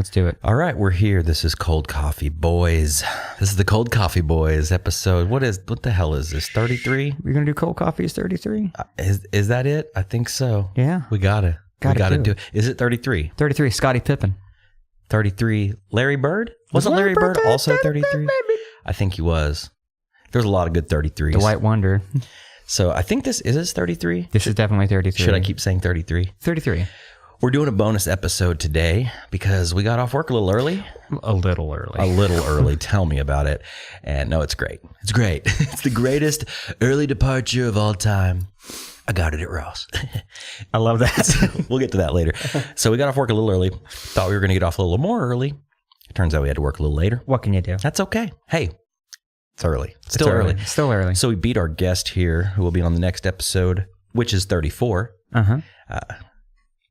Let's do it. All right, we're here. This is Cold Coffee Boys. This is the Cold Coffee Boys episode. What the hell is this? 33? We're gonna do cold coffee is 33. Is that it? I think so. Yeah, We gotta do it. Is it 33? 33. Scottie Pippen. 33. Larry Bird? Wasn't Larry Bird also 33? I think he was. There's a lot of good 33s. The White Wonder. So I think this is 33. This is definitely 33. Should I keep saying 33? 33. We're doing a bonus episode today because we got off work a little early. A little early. A little early. Tell me about it. And no, it's great. It's great. It's the greatest early departure of all time. I got it at Ross. I love that. We'll get to that later. So we got off work a little early. Thought we were going to get off a little more early. It turns out we had to work a little later. What can you do? That's okay. Hey, it's early. Still early. Still early. So we beat our guest here, who will be on the next episode, which is 34. Uh-huh.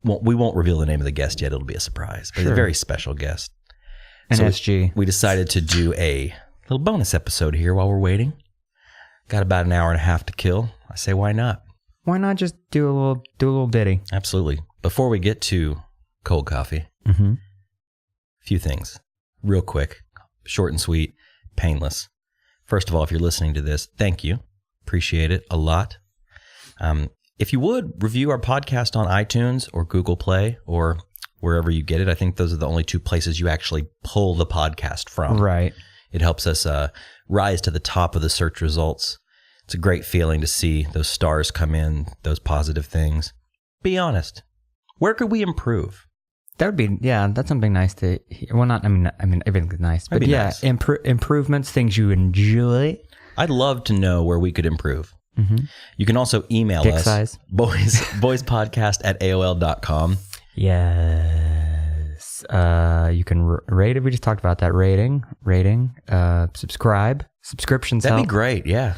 We won't reveal the name of the guest yet. It'll be a surprise. But Sure. a very special guest. An So SG. we decided to do a little bonus episode here while we're waiting. Got about an hour and a half to kill. I say, why not? Why not just do a little ditty? Absolutely. Before we get to cold coffee, Mm-hmm. a few things. Real quick, short and sweet, painless. First of all, if you're listening to this, thank you. Appreciate it a lot. If you would, review our podcast on iTunes or Google Play or wherever you get it. I think those are the only two places you actually pull the podcast from. Right. It helps us rise to the top of the search results. It's a great feeling to see those stars come in, those positive things. Be honest. Where could we improve? That would be, that's something nice to hear. Well, not, I mean, everything's nice. But That'd be yeah, nice. improvements, things you enjoy. I'd love to know where we could improve. Mm-hmm. You can also email Dick us, size. boyspodcast@aol.com. Yes. You can rate it. We just talked about that. Rating, subscribe, subscriptions That'd help. be great, yeah.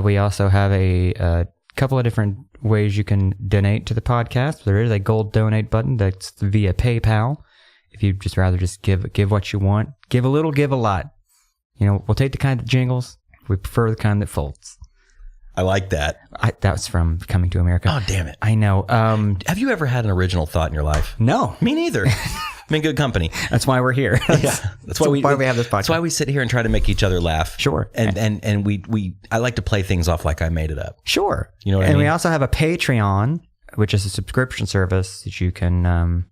We also have a couple of different ways you can donate to the podcast. There is a gold donate button that's via PayPal. If you'd just rather just give what you want. Give a little, give a lot. You know, we'll take the kind that jingles. We prefer the kind that folds. I like that. That was from Coming to America. Oh, damn it. I know. Have you ever had an original thought in your life? No. Me neither. I'm in good company. That's why we're here. That's why we have this podcast. That's why we sit here and try to make each other laugh. Sure. And I like to play things off like I made it up. Sure. You know what I and mean? we also have a Patreon, which is a subscription service that you can,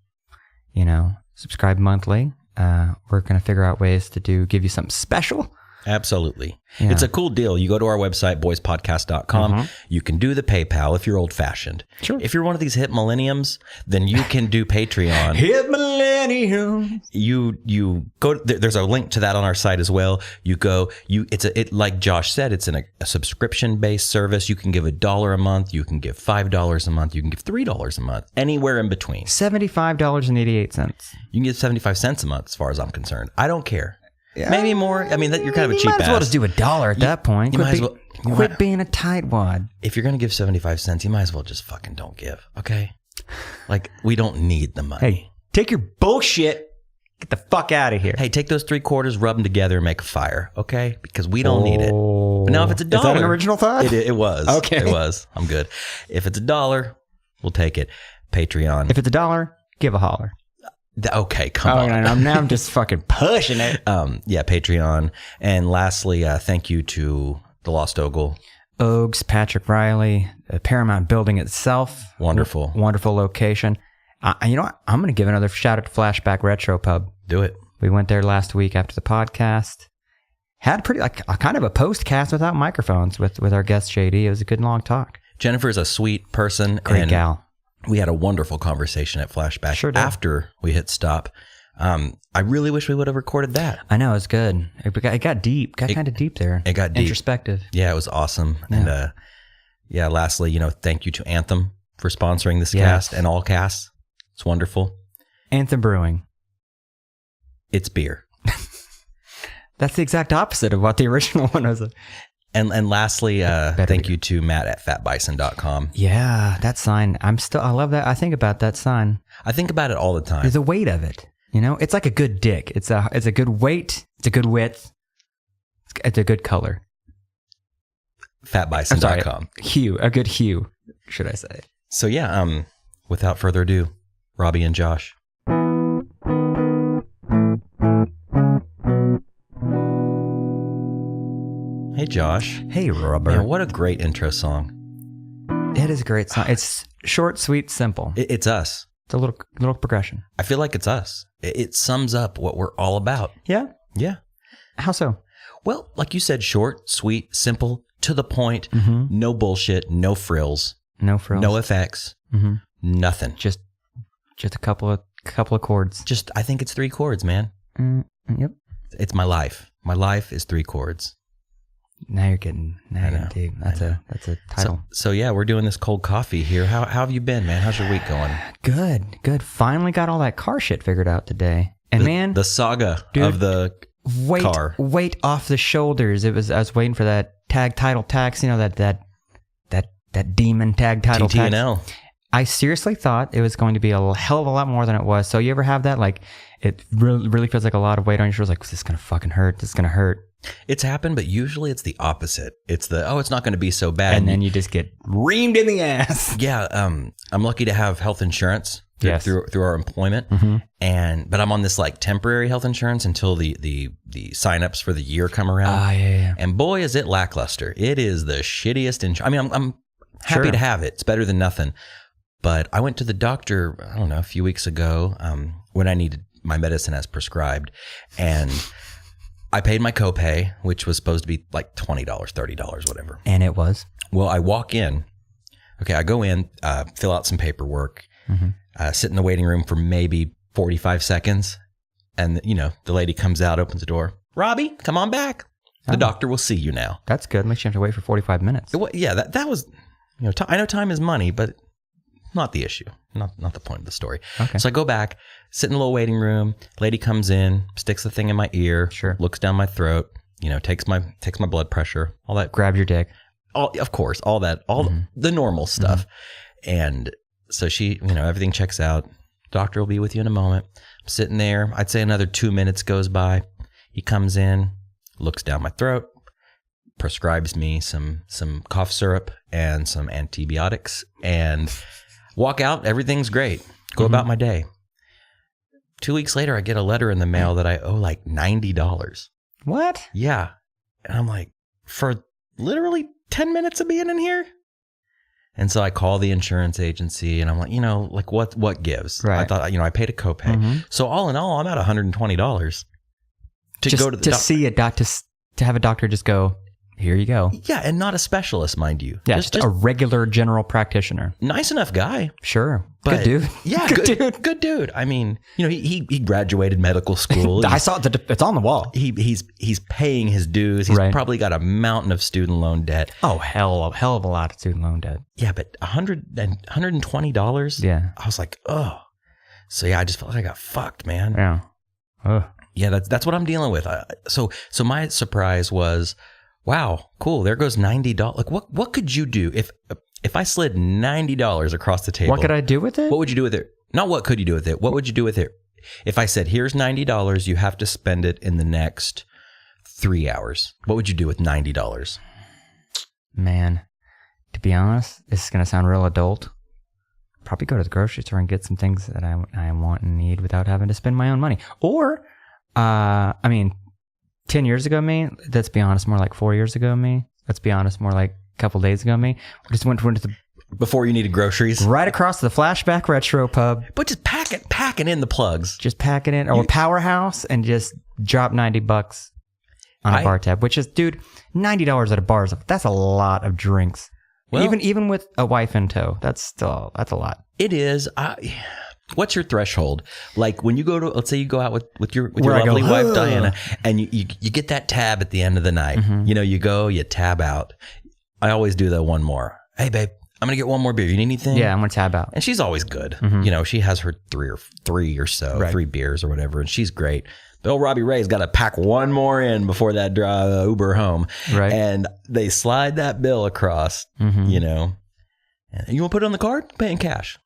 subscribe monthly. We're going to figure out ways to give you something special. Absolutely. Yeah. It's a cool deal. You go to our website, boyspodcast.com. Mm-hmm. You can do the PayPal if you're old fashioned. Sure. If you're one of these hip millenniums, then you can do Patreon. Hit millennium. You go, there's a link to that on our site as well. You go, like Josh said, it's a subscription based service. You can give $1 a month. You can give $5 a month. You can give $3 a month, anywhere in between. $75.88. You can give 75 cents a month as far as I'm concerned. I don't care. Maybe more. I mean, you're kind of a cheap You might as well ass. just do $1 at that point. you might as well- Quit being a tightwad. If you're going to give 75 cents, you might as well just fucking don't give, okay? Like, we don't need the money. Hey, take your bullshit. Get the fuck out of here. Hey, take those 3/4, rub them together, and make a fire, okay? Because we don't need it. But now if it's $1... Is that an original thought? It was. Okay. It was. I'm good. If it's $1, we'll take it. Patreon. If it's $1, give a holler. Okay, come on. I'm just fucking pushing it. Yeah, Patreon. And lastly, thank you to the Lost Ogle. Ogs, Patrick Riley, the Paramount building itself. Wonderful. Wonderful location. You know what? I'm going to give another shout out to Flashback Retro Pub. Do it. We went there last week after the podcast. Had pretty kind of a postcast without microphones with our guest JD. It was a good long talk. Jennifer's a sweet person. Great gal. We had a wonderful conversation at Flashback Sure did. after we hit stop. I really wish we would have recorded that. I know, it's good. It got deep. Got kind of deep there. It got deep. Introspective. Yeah, it was awesome. Yeah. And lastly, thank you to Anthem for sponsoring this Yes. cast and all casts. It's wonderful. Anthem Brewing. It's beer. That's the exact opposite of what the original one was. And lastly, thank beer. you to Matt at fatbison.com. Yeah, that sign. I love that. I think about that sign. I think about it all the time. There's the weight of it. It's like a good dick. It's a good weight. It's a good width. It's a good color. Fatbison.com. Hue. A good hue, should I say. So yeah, without further ado, Robby and Josh. Hey, Josh. Hey, Robert. Man, what a great intro song. It is a great song. It's short, sweet, simple. It's us. It's a little progression. I feel like it's us. It sums up what we're all about. Yeah? Yeah. How so? Well, like you said, short, sweet, simple, to the point, no bullshit, no frills. No frills. No effects, nothing. Just a couple of chords. I think it's 3 chords, man. Yep. It's my life. My life is 3 chords. Now you're getting deep. That's a title. So yeah, we're doing this cold coffee here. How have you been, man? How's your week going? Good. Finally got all that car shit figured out today. And the saga of the car. Weight off the shoulders. I was waiting for that title tax, that demon title tax. TTNL. I seriously thought it was going to be a hell of a lot more than it was. So you ever have that? Like, it really feels like a lot of weight on your shoulders. Like, is this going to fucking hurt? This is going to hurt. It's happened, but usually it's the opposite. It's it's not going to be so bad. And then you just get reamed in the ass. Yeah. I'm lucky to have health insurance through our employment. But I'm on this like temporary health insurance until the signups for the year come around. Yeah. And boy, is it lackluster. It is the shittiest insurance. I mean, I'm happy to have it. It's better than nothing. But I went to the doctor, I don't know, a few weeks ago when I needed my medicine as prescribed. And I paid my copay, which was supposed to be like $20, $30, whatever. And it was? Well, I walk in. Okay, I go in, fill out some paperwork, sit in the waiting room for maybe 45 seconds. And, the lady comes out, opens the door. Robby, come on back. The doctor will see you now. That's good. At least you have to wait for 45 minutes. Yeah, that was, I know time is money, but not the issue. Not the point of the story. Okay. So I go back, sit in a little waiting room. Lady comes in, sticks the thing in my ear, looks down my throat, takes my blood pressure, all that. Grab your dick. Of course, all that, the normal stuff. And so she, everything checks out. Doctor will be with you in a moment. I'm sitting there. I'd say another 2 minutes goes by. He comes in, looks down my throat, prescribes me some cough syrup and some antibiotics, and walk out. Everything's great. Go about my day. 2 weeks later, I get a letter in the mail that I owe like $90. What? Yeah. And I'm like, for literally 10 minutes of being in here? And so I call the insurance agency and I'm like, what gives? Right. I thought, I paid a copay. So all in all, I'm at $120 to go to the see a doctor, to have a doctor just go, here you go. Yeah, and not a specialist, mind you. Yeah, just a regular general practitioner. Nice enough guy. Sure. But, good dude. Yeah, good dude. I mean, he graduated medical school. I saw it's on the wall. He's paying his dues. He's probably got a mountain of student loan debt. Oh, hell of a lot of student loan debt. Yeah, but $120? Yeah. I was like, oh. So yeah, I just felt like I got fucked, man. Yeah. Ugh. Yeah, that's what I'm dealing with. So my surprise was, wow, cool. There goes $90. Like, what could you do if I slid $90 across the table? What could I do with it? What would you do with it? Not what could you do with it. What would you do with it? If I said, here's $90, you have to spend it in the next 3 hours. What would you do with $90? Man, to be honest, this is going to sound real adult. Probably go to the grocery store and get some things that I want and need without having to spend my own money. Or, 10 years ago me, let's be honest, more like 4 years ago me, let's be honest, more like a couple days ago me, we just went to the... Before you needed groceries? Right across the Flashback Retro Pub. But just packing in the plugs. Just packing in, or Powerhouse, and just drop $90 on a bar tab, which is, dude, $90 at a bar, that's a lot of drinks. Well, even with a wife in tow, that's a lot. It is. What's your threshold? Like when you go to, let's say you go out with your lovely wife, Diana, and you get that tab at the end of the night. You go, you tab out. I always do the one more. Hey, babe, I'm going to get one more beer. You need anything? Yeah, I'm going to tab out. And she's always good. She has her three or so, 3 beers or whatever, and she's great. The old Robby Ray's got to pack one more in before that Uber home. Right. And they slide that bill across, And you want to put it on the card? Pay in cash.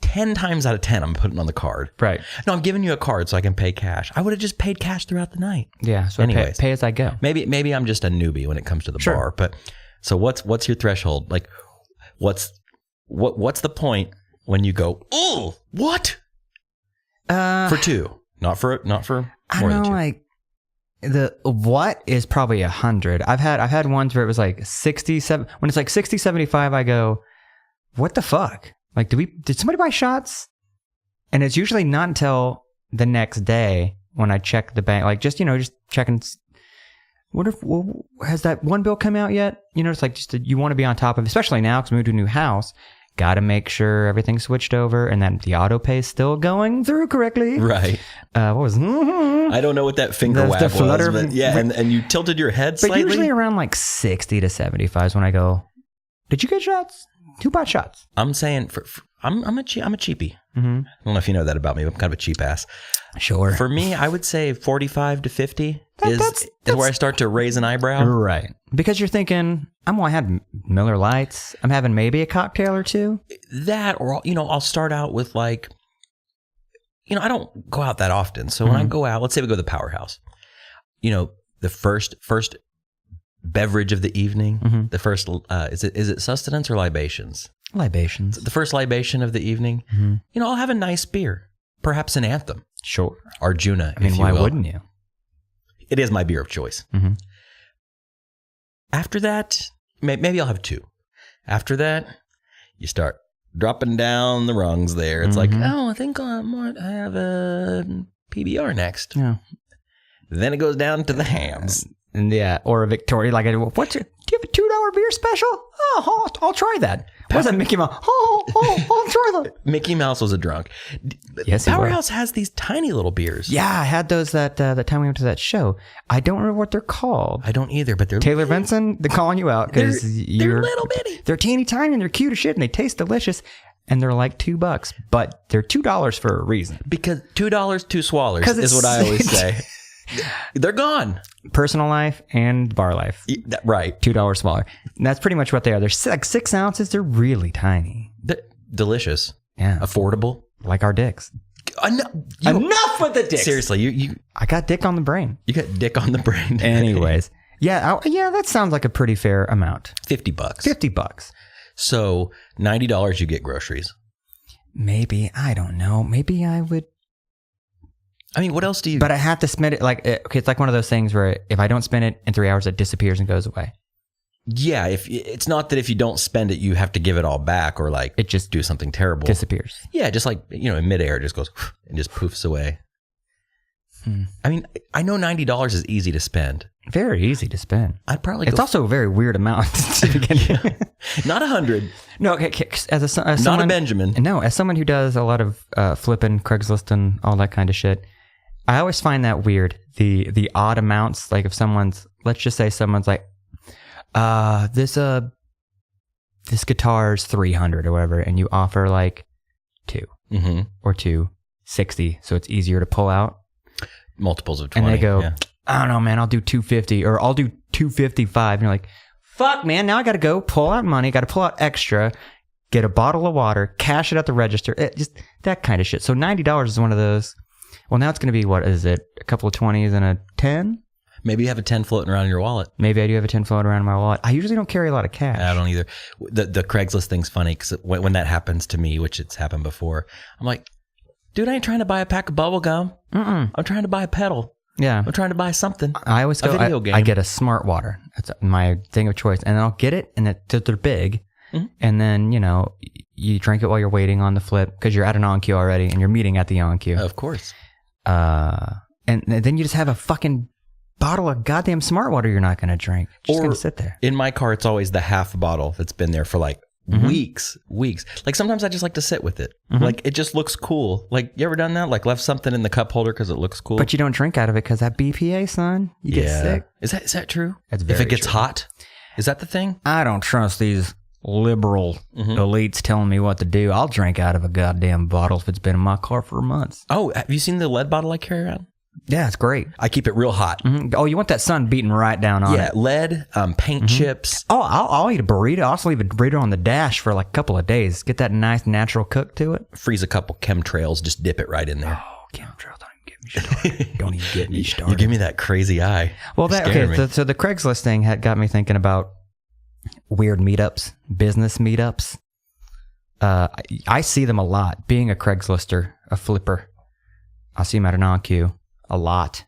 10 times out of 10, I'm putting it on the card. Right. No, I'm giving you a card so I can pay cash. I would have just paid cash throughout the night. Yeah. So anyways, pay as I go. Maybe I'm just a newbie when it comes to the bar. But so what's your threshold? Like, what's the point when you go, oh, what? For 2, not for more than 2. Like, The what is probably 100. I've had ones where it was like 67. When it's like 60, 75, I go, what the fuck? Like, did somebody buy shots? And it's usually not until the next day when I check the bank, like just checking. Has that one bill come out yet? It's like you want to be on top of, especially now because we moved to a new house. Got to make sure everything's switched over and that the auto pay is still going through correctly. Right. What was? I don't know what that finger whack was, but yeah, and you tilted your head slightly. But usually around like 60 to 75 is when I go, did you get shots? Who bought shots? I'm saying I'm a cheapie. Mm-hmm. I don't know if you know that about me, but I'm kind of a cheap ass. Sure. For me, I would say 45 to 50 is where I start to raise an eyebrow. Right. Because you're thinking, I had Miller Lights. I'm having maybe a cocktail or two. That, or, I'll start out with like, I don't go out that often. So when I go out, let's say we go to the Powerhouse, the first beverage of the evening, the first, is it sustenance or libations? Libations. The first libation of the evening, I'll have a nice beer, perhaps an Anthem. Sure. Arjuna. Why wouldn't you? It is my beer of choice. Mm-hmm. After that, maybe I'll have two. After that, you start dropping down the rungs there. It's like, I think I might have a PBR next. Yeah. Then it goes down to the hams. And yeah, or a Victoria, like, do you have a $2 beer special? Oh, I'll try that. What's that, Mickey Mouse? I'll try that. Mickey Mouse was a drunk. Yes, Powerhouse has these tiny little beers. Yeah, I had those that time we went to that show. I don't remember what they're called. I don't either, but they're Taylor Benson. They're calling you out because they're little bitty. They're teeny tiny and they're cute as shit and they taste delicious. And they're like $2, but they're $2 for a reason. Because $2, 2 swallers is what I always say. They're gone. Personal life and bar life. Right. $2 smaller. And that's pretty much what they are. They're like 6 ounces. They're really tiny. Delicious. Yeah. Affordable. Like our dicks. Enough with the dicks. Seriously, I got dick on the brain. You got dick on the brain. Anyways. Yeah, that sounds like a pretty fair amount. $50. $50. So $90 you get groceries. Maybe. I don't know. Maybe I would. What else do you... But I have to spend it it's like one of those things where if I don't spend it in 3 hours, it disappears and goes away. Yeah, it's not that if you don't spend it, you have to give it all back or like it just do something terrible. Disappears. Yeah, just like, in midair, it just goes and just poofs away. I know $90 is easy to spend. Very easy to spend. I'd probably It's also a very weird amount to begin with. Not 100. No, as someone, not a Benjamin. No, as someone who does a lot of flipping, Craigslist and all that kind of shit, I always find that weird. The odd amounts, like if let's just say someone's like, this guitar's $300 or whatever, and you offer like $2 or $260, so it's easier to pull out. Multiples of 20. And they go, I don't know, man, I'll do $250 or I'll do $255. And you're like, fuck, man, now I got to go pull out money, got to pull out extra, get a bottle of water, cash it at the register, just that kind of shit. So $90 is one of those. Well, now it's going to be, what is it? A couple of 20s and a 10? Maybe you have a 10 floating around in your wallet. Maybe I do have a 10 floating around in my wallet. I usually don't carry a lot of cash. I don't either. The Craigslist thing's funny because when that happens to me, which it's happened before, I'm like, dude, I ain't trying to buy a pack of bubble gum. I'm trying to buy a pedal. Yeah. I'm trying to buy something. I always go, a video game. I get a smart water. That's my thing of choice. And then I'll get it, and they're big. And then, you drink it while you're waiting on the flip because you're at an on-cue already and you're meeting at the on-cue. Of course. And then you just have a fucking bottle of goddamn smart water you're not going to drink. Just going to sit there. In my car, it's always the half bottle that's been there for like weeks. Like sometimes I just like to sit with it. Like it just looks cool. Like you ever done that? Like left something in the cup holder because it looks cool. But you don't drink out of it because that BPA, son. You get sick. Is that true? That's very If it gets true. hot, is that the thing? I don't trust these liberal elites telling me what to do. I'll drink out of a goddamn bottle if it's been in my car for months. Oh, have you seen the lead bottle I carry around? Yeah, it's great. I keep it real hot. Oh, you want that sun beating right down on it. Yeah, lead, paint chips. Oh, I'll eat a burrito. I'll also leave a burrito on the dash for like a couple of days. Get that nice natural cook to it. Freeze a couple chemtrails, just dip it right in there. Oh, chemtrails, don't even get me started. Don't even get me started. You give me that crazy eye. Well, so the Craigslist thing had got me thinking about weird meetups, business meetups. I see them a lot. Being a Craigslister, a flipper, I see them at an on-cue a lot.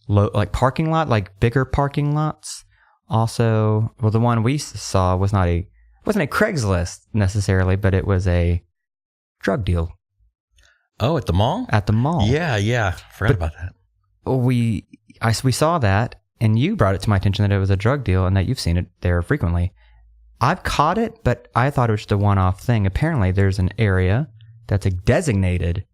like parking lot, like bigger parking lots. Also, well, the one we saw wasn't a Craigslist necessarily, but it was a drug deal. Oh, at the mall? At the mall. Yeah. Forgot about that. We saw that, and you brought it to my attention that it was a drug deal and that you've seen it there frequently. I've caught it, but I thought it was just a one-off thing. Apparently, there's an area that's a designated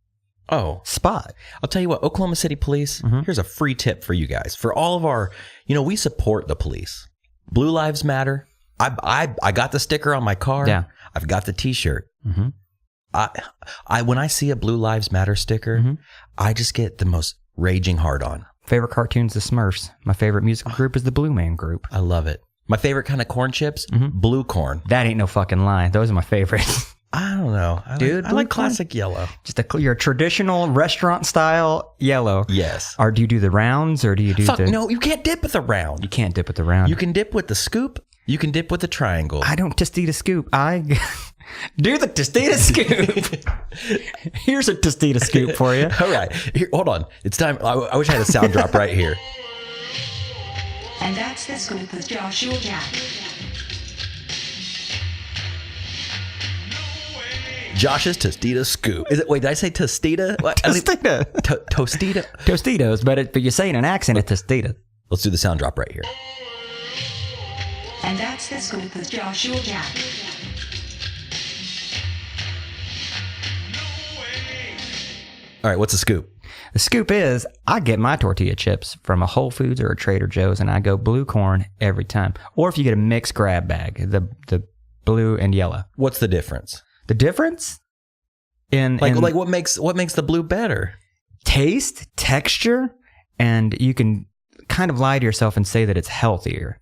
spot. I'll tell you what, Oklahoma City Police, here's a free tip for you guys. For all of our, we support the police. Blue Lives Matter. I got the sticker on my car. Yeah. I've got the t-shirt. When I see a Blue Lives Matter sticker, I just get the most raging hard on. Favorite cartoon's the Smurfs. My favorite musical group is the Blue Man Group. I love it. My favorite kind of corn chips, blue corn. That ain't no fucking lie. Those are my favorites. I don't know. I like classic yellow. Just your traditional restaurant style yellow. Yes. Or do you do the rounds or do you do no, you can't dip with the round. You can't dip with the round. You can dip with the scoop. You can dip with the triangle. I don't Tostita scoop. I do the Tostita scoop. Here's a Tostita scoop for you. All right. Here, hold on. It's time. I wish I had a sound drop right here. And that's the scoop with Joshua Jack. Josh's Tostita scoop. Is it? Wait, did I say Tostita? Tostita. Tostita. Tostitos, but you say in an accent, it's Tostita. Let's do the sound drop right here. And that's the scoop with Joshua Jack. All right, what's the scoop? The scoop is I get my tortilla chips from a Whole Foods or a Trader Joe's, and I go blue corn every time. Or if you get a mixed grab bag, the blue and yellow. What's the difference? The difference in what makes the blue better? Taste, texture, and you can kind of lie to yourself and say that it's healthier.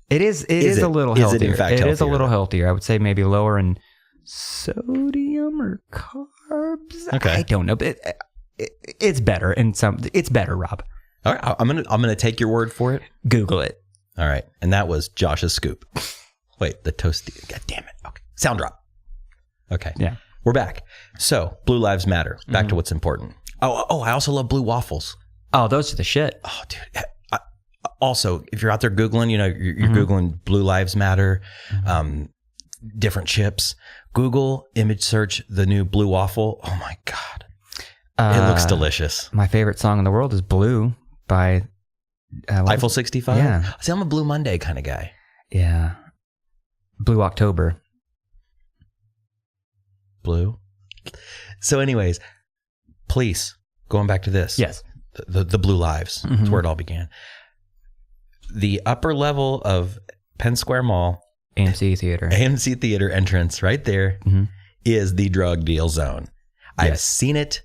It is a little healthier. Is it in fact healthier? It is a little healthier. I would say maybe lower in sodium or carbs. Okay. I don't know, but it's better it's better, Rob. All right, I'm gonna take your word for it. Google it. All right, and that was Josh's scoop. Wait, the toasty. God damn it. Okay, sound drop. Okay, yeah, we're back. So, Blue Lives Matter. Back to what's important. Oh, I also love blue waffles. Oh, those are the shit. Oh, dude. Also, if you're out there Googling, you're Googling Blue Lives Matter, different chips. Google image search the new blue waffle. Oh my God. It looks delicious. My favorite song in the world is Blue by Eiffel 65? Yeah. See, I'm a Blue Monday kind of guy. Yeah. Blue October. Blue. So anyways, police, going back to this. Yes. The Blue Lives. That's where it all began. The upper level of Penn Square Mall. AMC Theater entrance right there is the drug deal zone. Yes. I've seen it,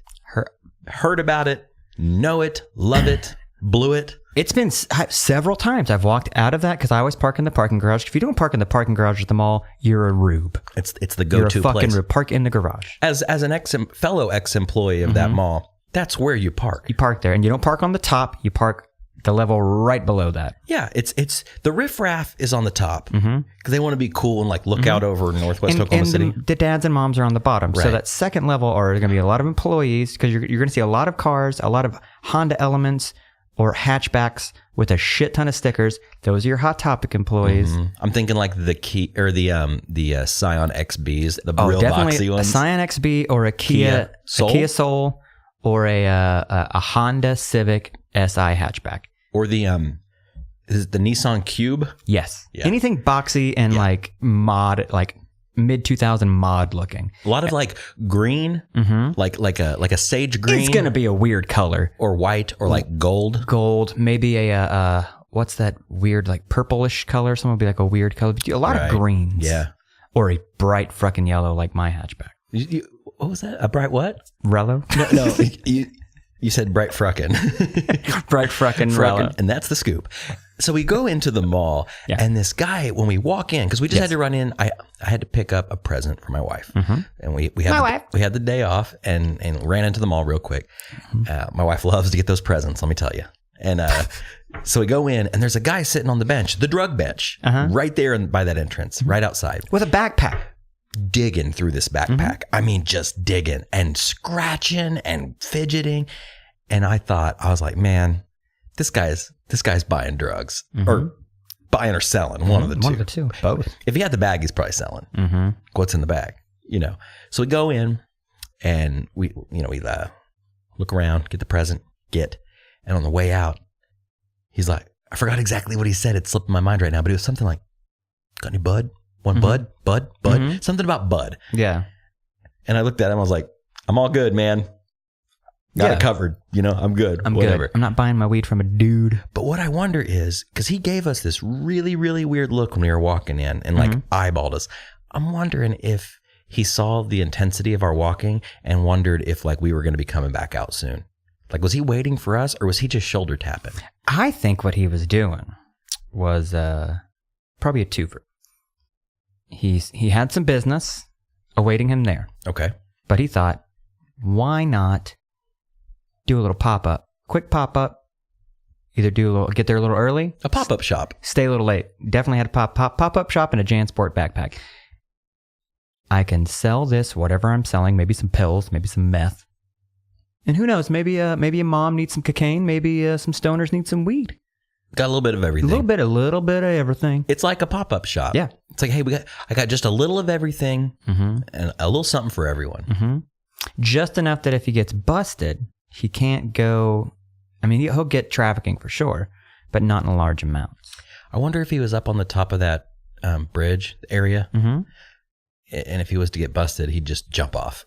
heard about it, know it, love it, blew it. It's been several times I've walked out of that because I always park in the parking garage. If you don't park in the parking garage at the mall, you're a rube. It's the go-to you're a fucking place. Park in the garage. As an fellow ex-employee of that mall, that's where you park. You park there, and you don't park on the top. You park the level right below that. Yeah, it's the riffraff is on the top because they want to be cool and like look out over Northwest Oklahoma City. The dads and moms are on the bottom. Right. So that second level are going to be a lot of employees because you're going to see a lot of cars, a lot of Honda Elements or hatchbacks with a shit ton of stickers. Those are your Hot Topic employees. I'm thinking like the Scion XBs, the real boxy ones. A Scion XB or a Kia Soul or a Honda Civic SI hatchback. Or the is it the Nissan Cube? Yes. Yeah. Anything boxy and like mod, like mid 2000 mod looking. A lot of like green, like a sage green. It's gonna be a weird color, or white, or like gold. Gold, maybe a what's that weird like purplish color? Someone will be like a weird color. A lot of greens. Yeah. Or a bright fucking yellow like my hatchback. What was that? A bright what? Rello? No. You said bright fruckin'. Bright fruckin' Rello. And that's the scoop. So we go into the mall, and this guy, when we walk in, because we just had to run in, I had to pick up a present for my wife. And we had the day off and ran into the mall real quick. My wife loves to get those presents, let me tell you. And so we go in, and there's a guy sitting on the bench, the drug bench, right there by that entrance, right outside. With a backpack. Digging through this backpack. I mean, just digging and scratching and fidgeting. And I was like, man, this guy's buying drugs or buying or selling, one of the two. One of the two. Both. If he had the bag, he's probably selling. What's in the bag, So we go in and we look around, get the present, and on the way out, he's like, I forgot exactly what he said. It slipped my mind right now, but it was something like, got any bud? One bud? Bud? Something about bud. Yeah. And I looked at him, I was like, I'm all good, man. Got it covered. I'm good. I'm whatever. good. I'm not buying my weed from a dude. But what I wonder is, because he gave us this really, really weird look when we were walking in and like eyeballed us. I'm wondering if he saw the intensity of our walking and wondered if like we were going to be coming back out soon. Like, was he waiting for us or was he just shoulder tapping? I think what he was doing was probably a twofer. He had some business awaiting him there. Okay. But he thought, why not do a little pop-up? Quick pop-up. Either get there a little early. A pop-up shop. Stay a little late. Definitely had a pop-up shop and a JanSport backpack. I can sell this, whatever I'm selling, maybe some pills, maybe some meth. And who knows, maybe a mom needs some cocaine, maybe some stoners need some weed. Got a little bit of everything. A little bit of everything. It's like a pop-up shop. Yeah. It's like, hey, I got just a little of everything and a little something for everyone. Just enough that if he gets busted, he can't go. I mean, he'll get trafficking for sure, but not in large amounts. I wonder if he was up on the top of that bridge area, and if he was to get busted, he'd just jump off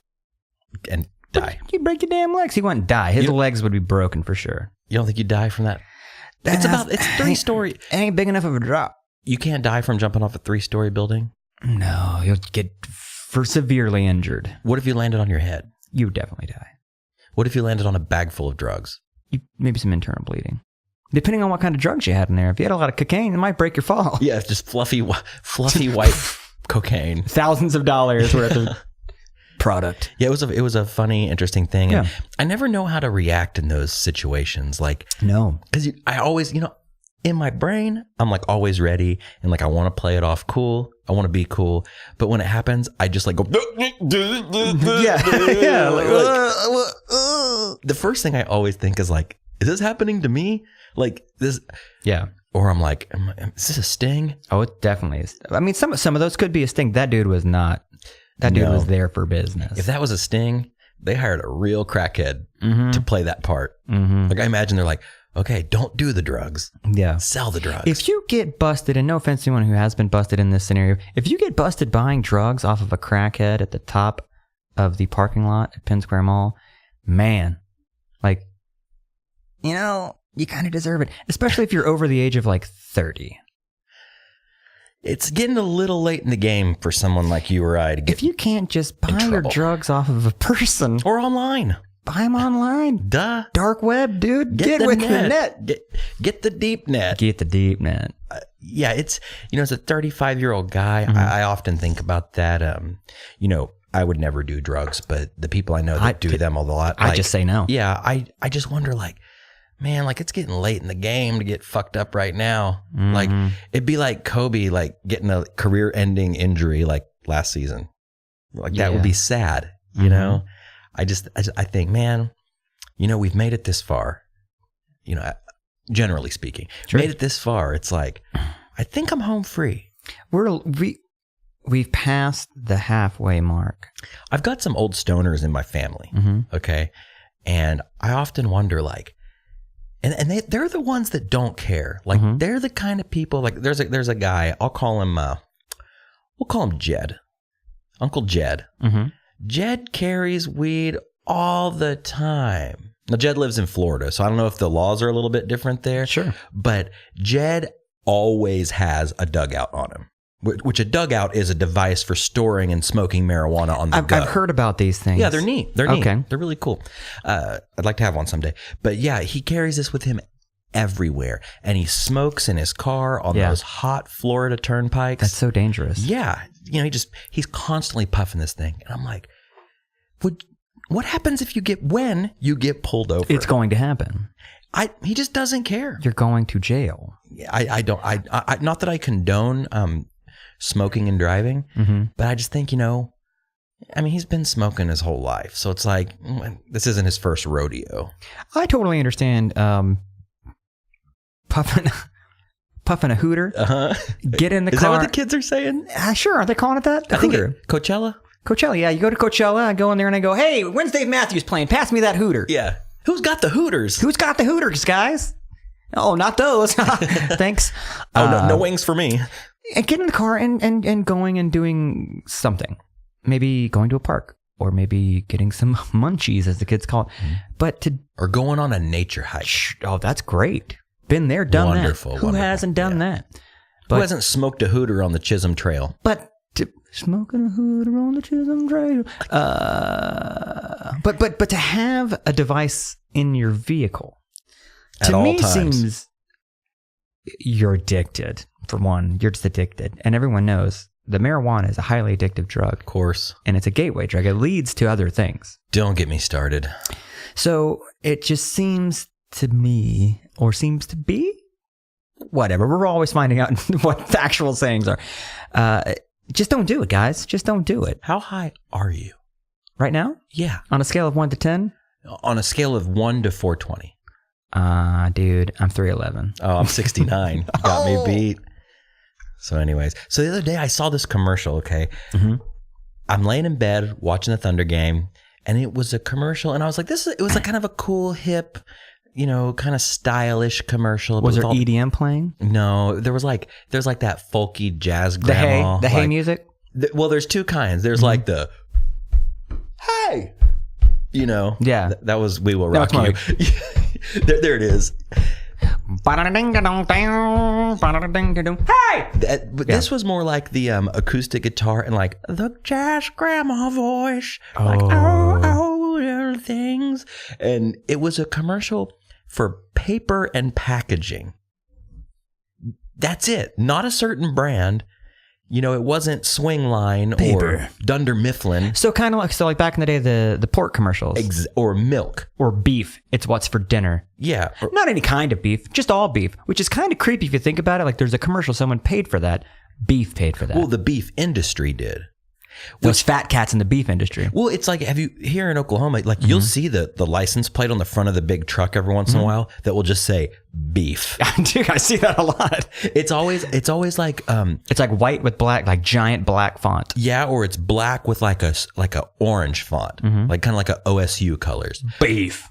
and die. You break your damn legs. He wouldn't die. His legs would be broken for sure. You don't think you'd die from that? It's 3-story. It ain't big enough of a drop. You can't die from jumping off a 3-story building? No, you'll get severely injured. What if you landed on your head? You would definitely die. What if you landed on a bag full of drugs? Maybe some internal bleeding. Depending on what kind of drugs you had in there. If you had a lot of cocaine, it might break your fall. Yeah, it's just fluffy white cocaine. Thousands of dollars worth of product. Yeah, it was a funny, interesting thing. Yeah. And I never know how to react in those situations. Like, no, because I always, in my brain, I'm like always ready and like I want to play it off cool. I want to be cool, but when it happens, I just like go. yeah. The first thing I always think is like, is this happening to me? Like this? Yeah. Or I'm like, is this a sting? Oh, it definitely is. I mean, some of those could be a sting. That dude was not. That dude was there for business. If that was a sting, they hired a real crackhead to play that part. Like I imagine they're like, okay, don't do the drugs. Yeah. Sell the drugs. If you get busted, and no offense to anyone who has been busted in this scenario, if you get busted buying drugs off of a crackhead at the top of the parking lot at Penn Square Mall, man, like, you kind of deserve it. Especially if you're over the age of like 30. It's getting a little late in the game for someone like you or I to get if you can't just buy your drugs off of a person. Or online. Buy them online. Duh. Dark web, dude. Get with the net. Get the deep net. Get the deep net. Yeah, it's, as a 35-year-old guy, I often think about that. I would never do drugs, but the people I know that do them a lot. I just say no. Yeah, I just wonder, like, man, like it's getting late in the game to get fucked up right now. Like it'd be like Kobe, like getting a career-ending injury like last season. Like that would be sad, you know? I think, man, we've made it this far, generally speaking, made it this far. It's like, I think I'm home free. We've passed the halfway mark. I've got some old stoners in my family. Okay. And I often wonder, like, and they're the ones that don't care. Like they're the kind of people, like there's a guy, I'll call him, we'll call him Jed, Uncle Jed. Jed carries weed all the time. Now, Jed lives in Florida, so I don't know if the laws are a little bit different there. Sure. But Jed always has a dugout on him, which a dugout is a device for storing and smoking marijuana on the go. I've heard about these things. Yeah, they're neat. They're neat. Okay. They're really cool. I'd like to have one someday. But yeah, he carries this with him everywhere. And he smokes in his car on those hot Florida turnpikes. That's so dangerous. Yeah. He's constantly puffing this thing. And I'm like, what happens when you get pulled over? It's going to happen. He just doesn't care. You're going to jail. I don't, not that I condone smoking and driving, but I just think, he's been smoking his whole life. So it's like, this isn't his first rodeo. I totally understand puffing a hooter. Get in the Is car. that what the kids are saying? Sure. Are they calling it that? I think Coachella. Coachella. Yeah. You go to Coachella. I go in there and I go, hey, when's Dave Matthews playing? Pass me that hooter. Yeah. Who's got the hooters? Who's got the hooters, guys? Oh, not those. Thanks. No wings for me. And get in the car and going and doing something. Maybe going to a park or maybe getting some munchies, as the kids call it. Or going on a nature hike. Oh, that's great. Been there, done Wonderful, that. Who wonderful. hasn't done that? Who hasn't smoked a hooter on the Chisholm Trail? But smoking a hooter on the Chisholm Trail. But to have a device in your vehicle, At to all me times. seems you're addicted. For one, you're just addicted, and everyone knows that marijuana is a highly addictive drug. Of course. And it's a gateway drug. It leads to other things. Don't get me started. So it just seems to me, or seems to be, whatever. We're always finding out what the actual sayings are. Just don't do it, guys. Just don't do it. How high are you? Right now? Yeah. On a scale of 1 to 10? On a scale of 1 to 420. Dude, I'm 311. Oh, I'm 69. You got me beat. So anyways, the other day I saw this commercial, okay? Mm-hmm. I'm laying in bed watching the Thunder game, and it was a commercial, and I was like, it was like kind of a cool, hip, kind of stylish commercial. Was there all EDM playing? No, there's like that folky jazz grandma. The hay music? Well, there's two kinds. There's like the, hey, Yeah. that was We Will Rock No, You. there it is. Hey! But this was more like the acoustic guitar and like the jazz grandma voice, like little things. And it was a commercial for paper and packaging. That's it. Not a certain brand. It wasn't Swingline or Dunder Mifflin. So kind of like back in the day, the pork commercials. Or milk. Or beef. It's what's for dinner. Yeah. Not any kind of beef, just all beef, which is kind of creepy if you think about it. Like there's a commercial, someone paid for that. Beef paid for that. Well, the beef industry did. Those fat cats in the beef industry. Well, it's like, have you here in Oklahoma, like you'll see the license plate on the front of the big truck every once in a while that will just say beef. Dude, I see that a lot. It's always like It's like white with black, like giant black font. yeah, or it's black with like a orange font, like kind of like a OSU colors. Beef.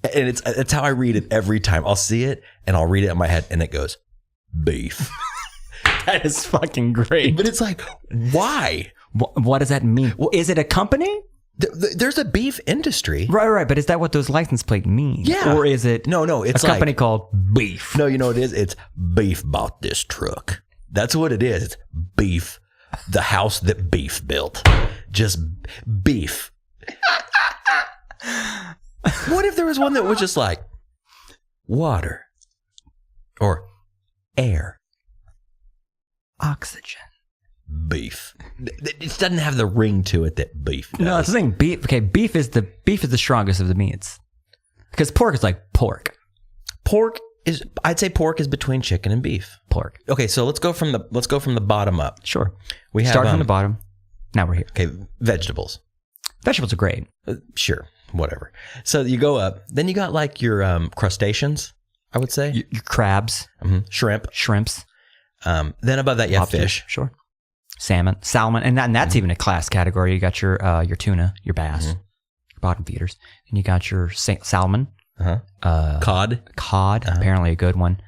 And it's how I read it every time. I'll see it and I'll read it in my head and it goes beef. That is fucking great. But it's like, why? What does that mean? Is it a company? There's a beef industry. Right. But is that what those license plate mean? Yeah. Or is it No, it's a company like, called Beef? No, you know what it is? It's beef bought this truck. That's what it is. It's beef. The house that beef built. Just beef. What if there was one that was just like water or air? Oxygen. Beef. It doesn't have the ring to it that beef does. No, it's the thing. Beef. Okay, beef is the strongest of the meats. Because pork is like pork. I'd say pork is between chicken and beef. Pork. Okay, so let's go from the bottom up. Sure. We have Start from the bottom. Now we're here. Okay, vegetables. Vegetables are great. Sure, whatever. So you go up, then you got like your crustaceans, I would say. Your crabs, Shrimp. shrimps, Then above that you have lobsters, fish. Sure. Salmon, and that's even a class category. You got your tuna, your bass, your bottom feeders, and you got your salmon, Cod. Apparently a good one.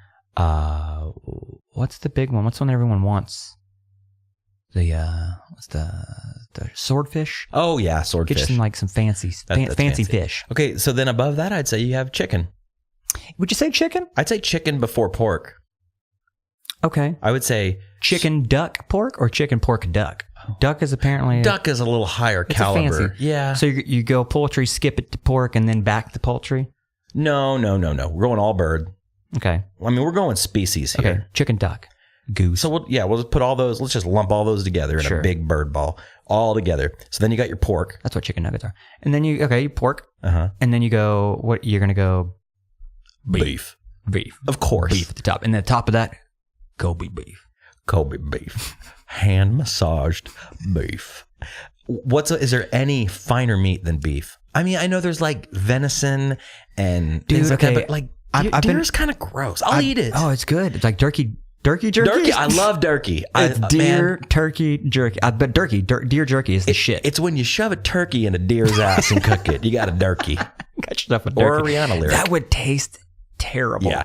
What's the big one? What's one everyone wants? What's the swordfish? Oh yeah, swordfish. Get you some fancy fancy. fish. Okay, so then above that I'd say you have chicken. Would you say chicken? I'd say chicken before pork. Okay. I would say Chicken duck pork or chicken pork duck? Duck is apparently... duck is a little higher it's caliber. A fancy. Yeah. So you go poultry, skip it to pork, and then back to poultry? No. We're going all bird. Okay. I mean, we're going species here. Okay. Chicken duck. Goose. So we'll just put all those, let's just lump all those together in a big bird ball, all together. So then you got your pork. That's what chicken nuggets are. And then you pork. Uh-huh. And then you go, you're going to go... Beef. Beef. Of course. Beef at the top. And then the top of that, Kobe beef. Kobe beef. Hand massaged beef. Is there any finer meat than beef? I mean, I know there's like venison and things like that, but like Deer is kind of gross. I'll eat it. Oh, it's good. It's like turkey jerky. Turkey. I love turkey. It's deer turkey jerky. But deer jerky is the shit. It's when you shove a turkey in a deer's ass and cook it. You got a turkey. Got yourself a turkey. Or a Rihanna lyric. That would taste terrible. Yeah.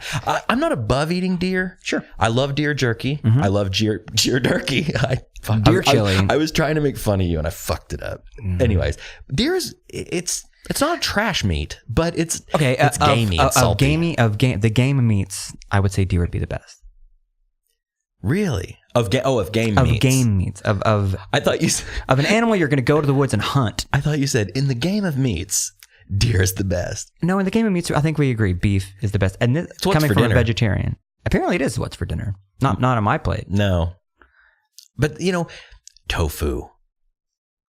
I'm not above eating deer. Sure. I love deer jerky. I love deer turkey. Deer chili. I was trying to make fun of you and I fucked it up. Anyways, deer is it's not trash meat, but it's gamey and salty. The game meats, I would say deer would be the best. Really? Of game meats. Of game meats. I thought you said, of an animal you're going to go to the woods and hunt. I thought you said in the game of meats, deer is the best. No, in the game of meats, I think we agree beef is the best. And this coming from a vegetarian. Apparently it is what's for dinner. Not on my plate. No. But tofu.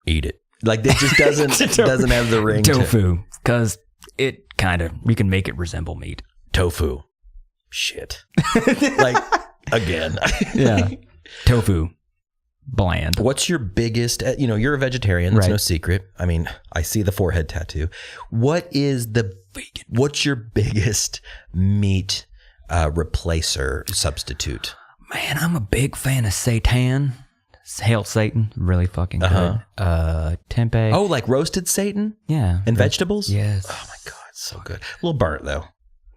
Eat it. Like it just doesn't have the ring. Tofu. Because you can make it resemble meat. Tofu. Shit. Like again. Yeah. Tofu. Bland. What's your biggest, you're a vegetarian. That's no secret. I mean, I see the forehead tattoo. What's your biggest meat replacer substitute? Man, I'm a big fan of seitan. Hail Satan. Really fucking good. Tempeh. Oh, like roasted Satan? Yeah. And vegetables? Yes. Oh my God. So good. A little burnt though.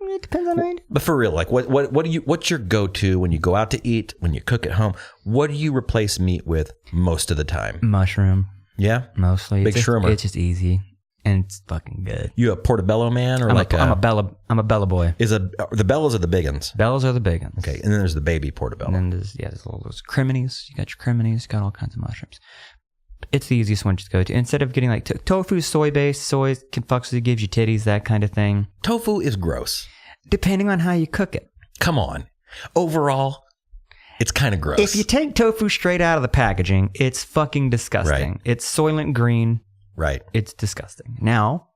It depends on it. But for real, like what's your go-to when you go out to eat, when you cook at home? What do you replace meat with most of the time? Mushroom. Yeah? Mostly. Big shroomer. It's just easy. And it's fucking good. You a portobello man or I'm a Bella boy. The bellas are the big ones? Bellas are the big ones. Okay. And then there's the baby portobello. And then there's those criminies. You got your criminies, got all kinds of mushrooms. It's the easiest one to go to. Instead of getting like tofu, soy-based, soy can fucks with you, gives you titties, that kind of thing. Tofu is gross. Depending on how you cook it. Come on. Overall, it's kind of gross. If you take tofu straight out of the packaging, it's fucking disgusting. Right. It's soylent green. Right. It's disgusting. Now,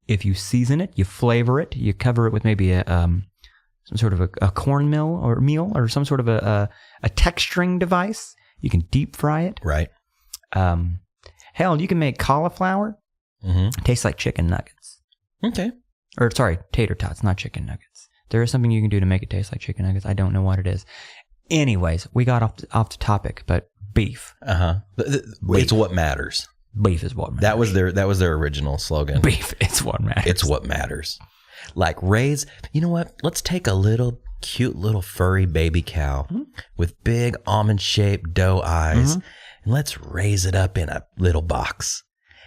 if you season it, you flavor it, you cover it with maybe some sort of a corn meal or some sort of a texturing device, you can deep fry it. Right. Hell, you can make cauliflower. Mm-hmm. Tastes like chicken nuggets. Okay. Or sorry, tater tots, not chicken nuggets. There is something you can do to make it taste like chicken nuggets. I don't know what it is. Anyways, we got off the topic, but beef. It's what matters. Beef is what matters. That was their original slogan. Beef, it's what matters. It's what matters. Like you know what? Let's take a cute little furry baby cow with big almond-shaped doe eyes, and let's raise it up in a little box,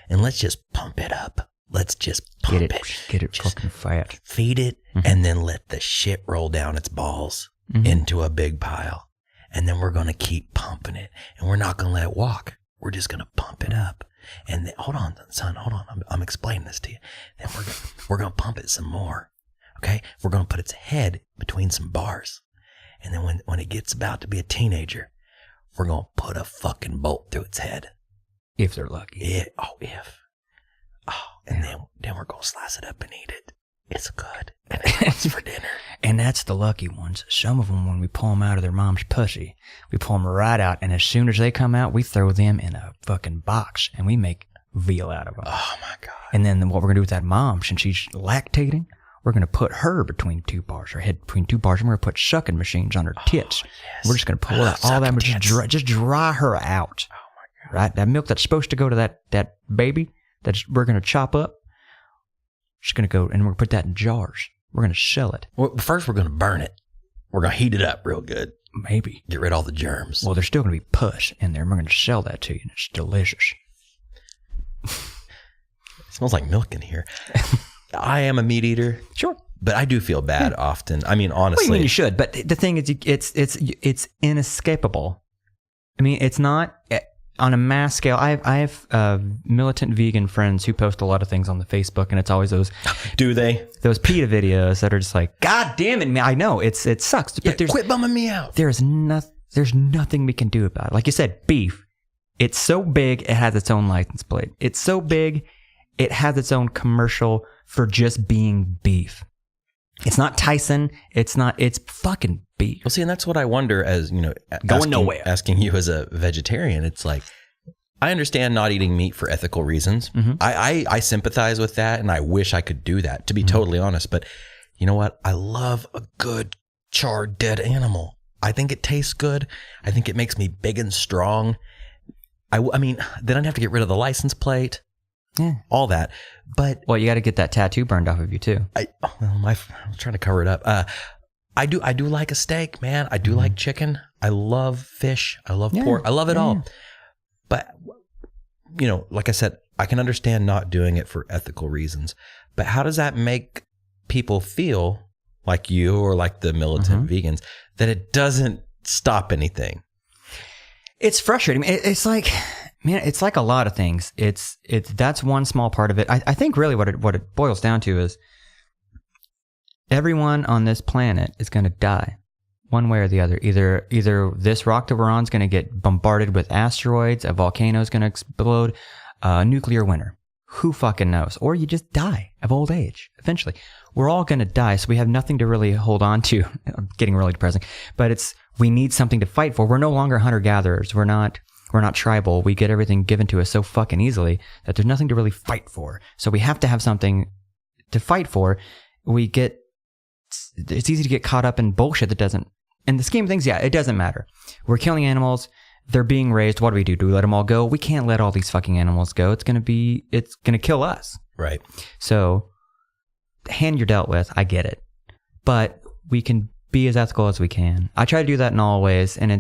and let's just pump it up. Let's just pump it. Get it fucking fat. Feed it, and then let the shit roll down its balls into a big pile. And then we're going to keep pumping it. And we're not going to let it walk. We're just going to pump it up. And then, hold on, son, hold on. I'm explaining this to you. Then we're going to pump it some more. Okay? We're going to put its head between some bars. And then when it gets about to be a teenager, we're going to put a fucking bolt through its head. If they're lucky. If. And then we're going to slice it up and eat it. It's good. And it's for dinner. And that's the lucky ones. Some of them, when we pull them out of their mom's pussy, we pull them right out. And as soon as they come out, we throw them in a fucking box and we make veal out of them. Oh my God. And then what we're going to do with that mom, since she's lactating, we're going to put her between two bars, her head between two bars, and we're going to put sucking machines on her tits. Yes. We're just going to pull out all that, just dry her out. Oh my God. Right? That milk that's supposed to go to that baby, we're going to chop up. Just going to go, and we're going to put that in jars. We're going to sell it. Well, first, we're going to burn it. We're going to heat it up real good. Maybe. Get rid of all the germs. Well, there's still going to be pus in there, and we're going to sell that to you, and it's delicious. It smells like milk in here. I am a meat eater. Sure. But I do feel bad often. I mean, honestly. Well, I mean, you should. But the thing is, it's inescapable. I mean, it's not... On a mass scale, I have militant vegan friends who post a lot of things on the Facebook, and it's always those. Do they? Those PETA videos that are just like, God damn it, man! I know it sucks, but quit bumming me out. There's nothing we can do about it. Like you said, beef. It's so big, it has its own license plate. It's so big, it has its own commercial for just being beef. It's not Tyson. It's fucking beef. Well, see, and that's what I wonder as, asking you as a vegetarian. It's like, I understand not eating meat for ethical reasons. Mm-hmm. I sympathize with that, and I wish I could do that, to be totally honest. But, You know what? I love a good charred dead animal. I think it tastes good. I think it makes me big and strong. I mean, then I'd have to get rid of the license plate, all that. But Well, you got to get that tattoo burned off of you too. I'm trying to cover it up. I do like a steak, man. I do like chicken. I love fish. I love pork. I love it all. But, you know, like I said, I can understand not doing it for ethical reasons. But how does that make people feel, like you or like the militant vegans, that it doesn't stop anything? It's frustrating. It's like, man, it's like a lot of things. That's one small part of it. I think really what it boils down to is everyone on this planet is going to die one way or the other. Either this rock that we're on is going to get bombarded with asteroids, a volcano is going to explode, a nuclear winter. Who fucking knows? Or you just die of old age eventually. We're all going to die, so we have nothing to really hold on to. I'm getting really depressing, but we need something to fight for. We're no longer hunter-gatherers. We're not tribal. We get everything given to us so fucking easily that there's nothing to really fight for. So we have to have something to fight for. It's easy to get caught up in bullshit that doesn't, in the scheme of things, it doesn't matter. We're killing animals. They're being raised. What do? Do we let them all go? We can't let all these fucking animals go. It's going to kill us. Right. So, hand you're dealt with. I get it. But we can be as ethical as we can. I try to do that in all ways, and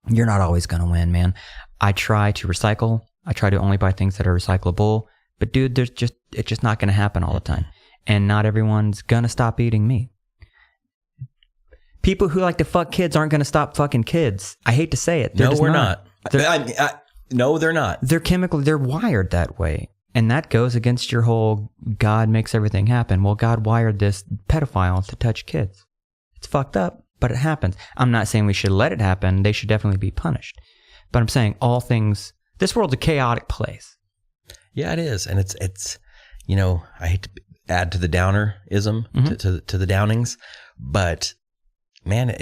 you're not always going to win, man. I try to recycle. I try to only buy things that are recyclable. But dude, it's just not going to happen all the time. And not everyone's going to stop eating meat. People who like to fuck kids aren't going to stop fucking kids. I hate to say it. No, we're not. No, they're not. They're wired that way. And that goes against your whole God makes everything happen. Well, God wired this pedophile to touch kids. It's fucked up, but it happens. I'm not saying we should let it happen. They should definitely be punished. But I'm saying this world's a chaotic place. Yeah, it is. And it's you know, I hate to add to the downerism, to the downings, but man,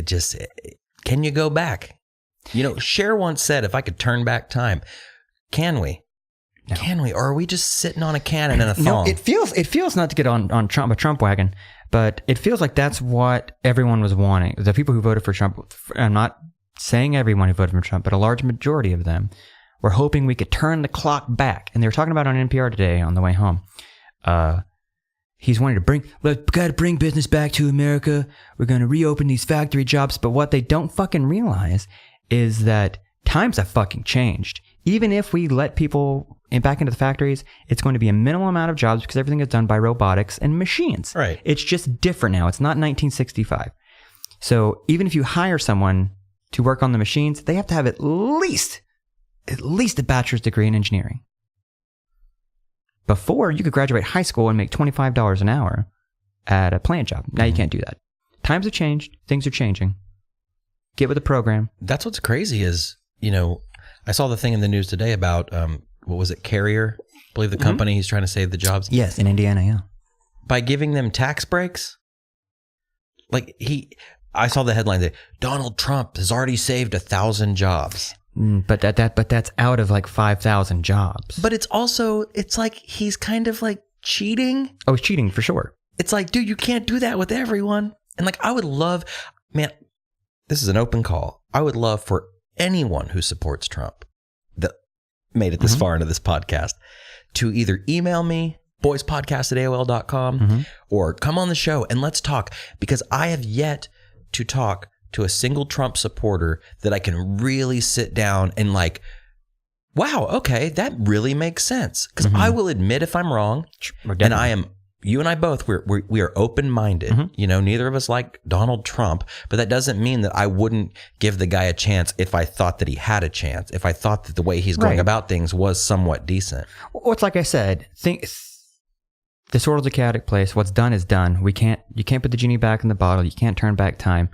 can you go back? You know, Cher once said, if I could turn back time, can we? No. Can we? Or are we just sitting on a cannon and a thong? No, it feels not to get on a Trump wagon, but it feels like that's what everyone was wanting. The people who voted for Trump, I'm not saying everyone who voted for Trump, but a large majority of them were hoping we could turn the clock back. And they were talking about it on NPR today on the way home. He's wanting to got to bring business back to America. We're going to reopen these factory jobs. But what they don't fucking realize is that times have fucking changed. Even if we let people back into the factories, it's going to be a minimal amount of jobs because everything is done by robotics and machines. Right. It's just different now. It's not 1965. So even if you hire someone to work on the machines, they have to have at least a bachelor's degree in engineering. Before, you could graduate high school and make $25 an hour at a plant job. Now you can't do that. Times have changed. Things are changing. Get with the program. That's what's crazy is, you know, I saw the thing in the news today about, what was it, Carrier? I believe the company, he's trying to save the jobs. Yes, in Indiana, yeah. By giving them tax breaks? Like I saw the headline that Donald Trump has already saved 1,000 jobs. But that's out of like 5,000 jobs. But it's like he's kind of like cheating. Oh, he's cheating for sure. It's like, dude, you can't do that with everyone. And like, I would love, man, this is an open call. I would love for anyone who supports Trump that made it this far into this podcast to either email me, boyspodcast@aol.com, or come on the show and let's talk, because I have yet to talk to a single Trump supporter that I can really sit down and like, wow, okay, that really makes sense. Because I will admit if I'm wrong, and you and I both, we are open-minded. You know, neither of us like Donald Trump, but that doesn't mean that I wouldn't give the guy a chance if I thought that he had a chance, if I thought that the way he's going about things was somewhat decent. Well, it's like I said, this world's a chaotic place. What's done is done. You can't put the genie back in the bottle. You can't turn back time.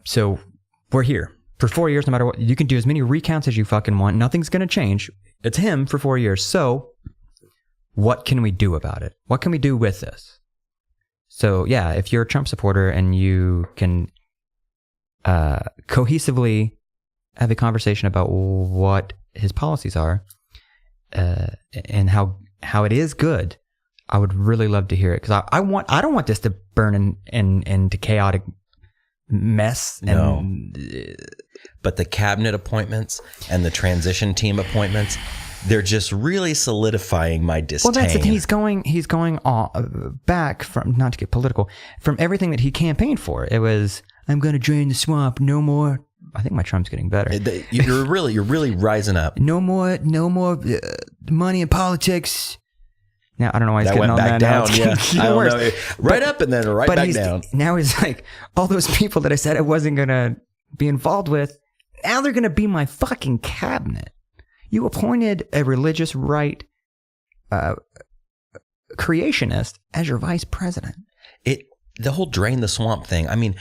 So we're here for 4 years, no matter what. You can do as many recounts as you fucking want. Nothing's going to change. It's him for 4 years. So what can we do about it? What can we do with this? So yeah, if you're a Trump supporter and you can cohesively have a conversation about what his policies are and how it is good, I would really love to hear it because I don't want this to burn into chaotic mess. No. But the cabinet appointments and the transition team appointments, they're just really solidifying my disdain. Well, that's the thing. He's going back from, not to get political, from everything that he campaigned for. It was, I'm going to drain the swamp. No more. I think my Trump's getting better. You're really rising up. No more money in politics. Now I don't know why he's that getting went on back that. down. Yeah, I don't know. Right up and then right back down. Now he's like, all those people that I said I wasn't gonna be involved with, now they're gonna be my fucking cabinet. You appointed a religious right creationist as your vice president. The whole drain the swamp thing. I mean,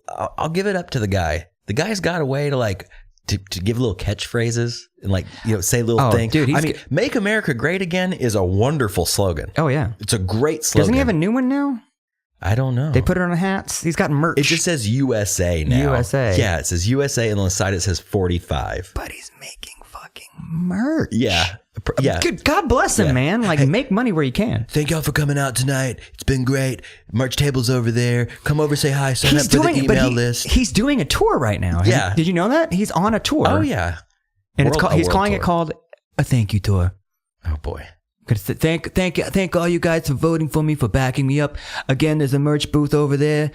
I'll give it up to the guy. The guy's got a way to like to give little catchphrases and like, you know, say little things. Dude, I mean, "Make America Great Again" is a wonderful slogan. Oh yeah, it's a great slogan. Doesn't he have a new one now? I don't know. They put it on hats. He's got merch. It just says USA now. USA. Yeah, it says USA, and on the side it says 45. But he's making fucking merch. Yeah. Yeah. Good. God bless him, man. Like, make money where you can. Thank y'all for coming out tonight. It's been great. Merch table's over there. Come over, say hi. Sign up for the email list. He's doing a tour right now. Yeah. Did you know that? He's on a tour. Oh, yeah. And he's calling it called a thank you tour. Oh, boy. Thank all you guys for voting for me, for backing me up. Again, there's a merch booth over there.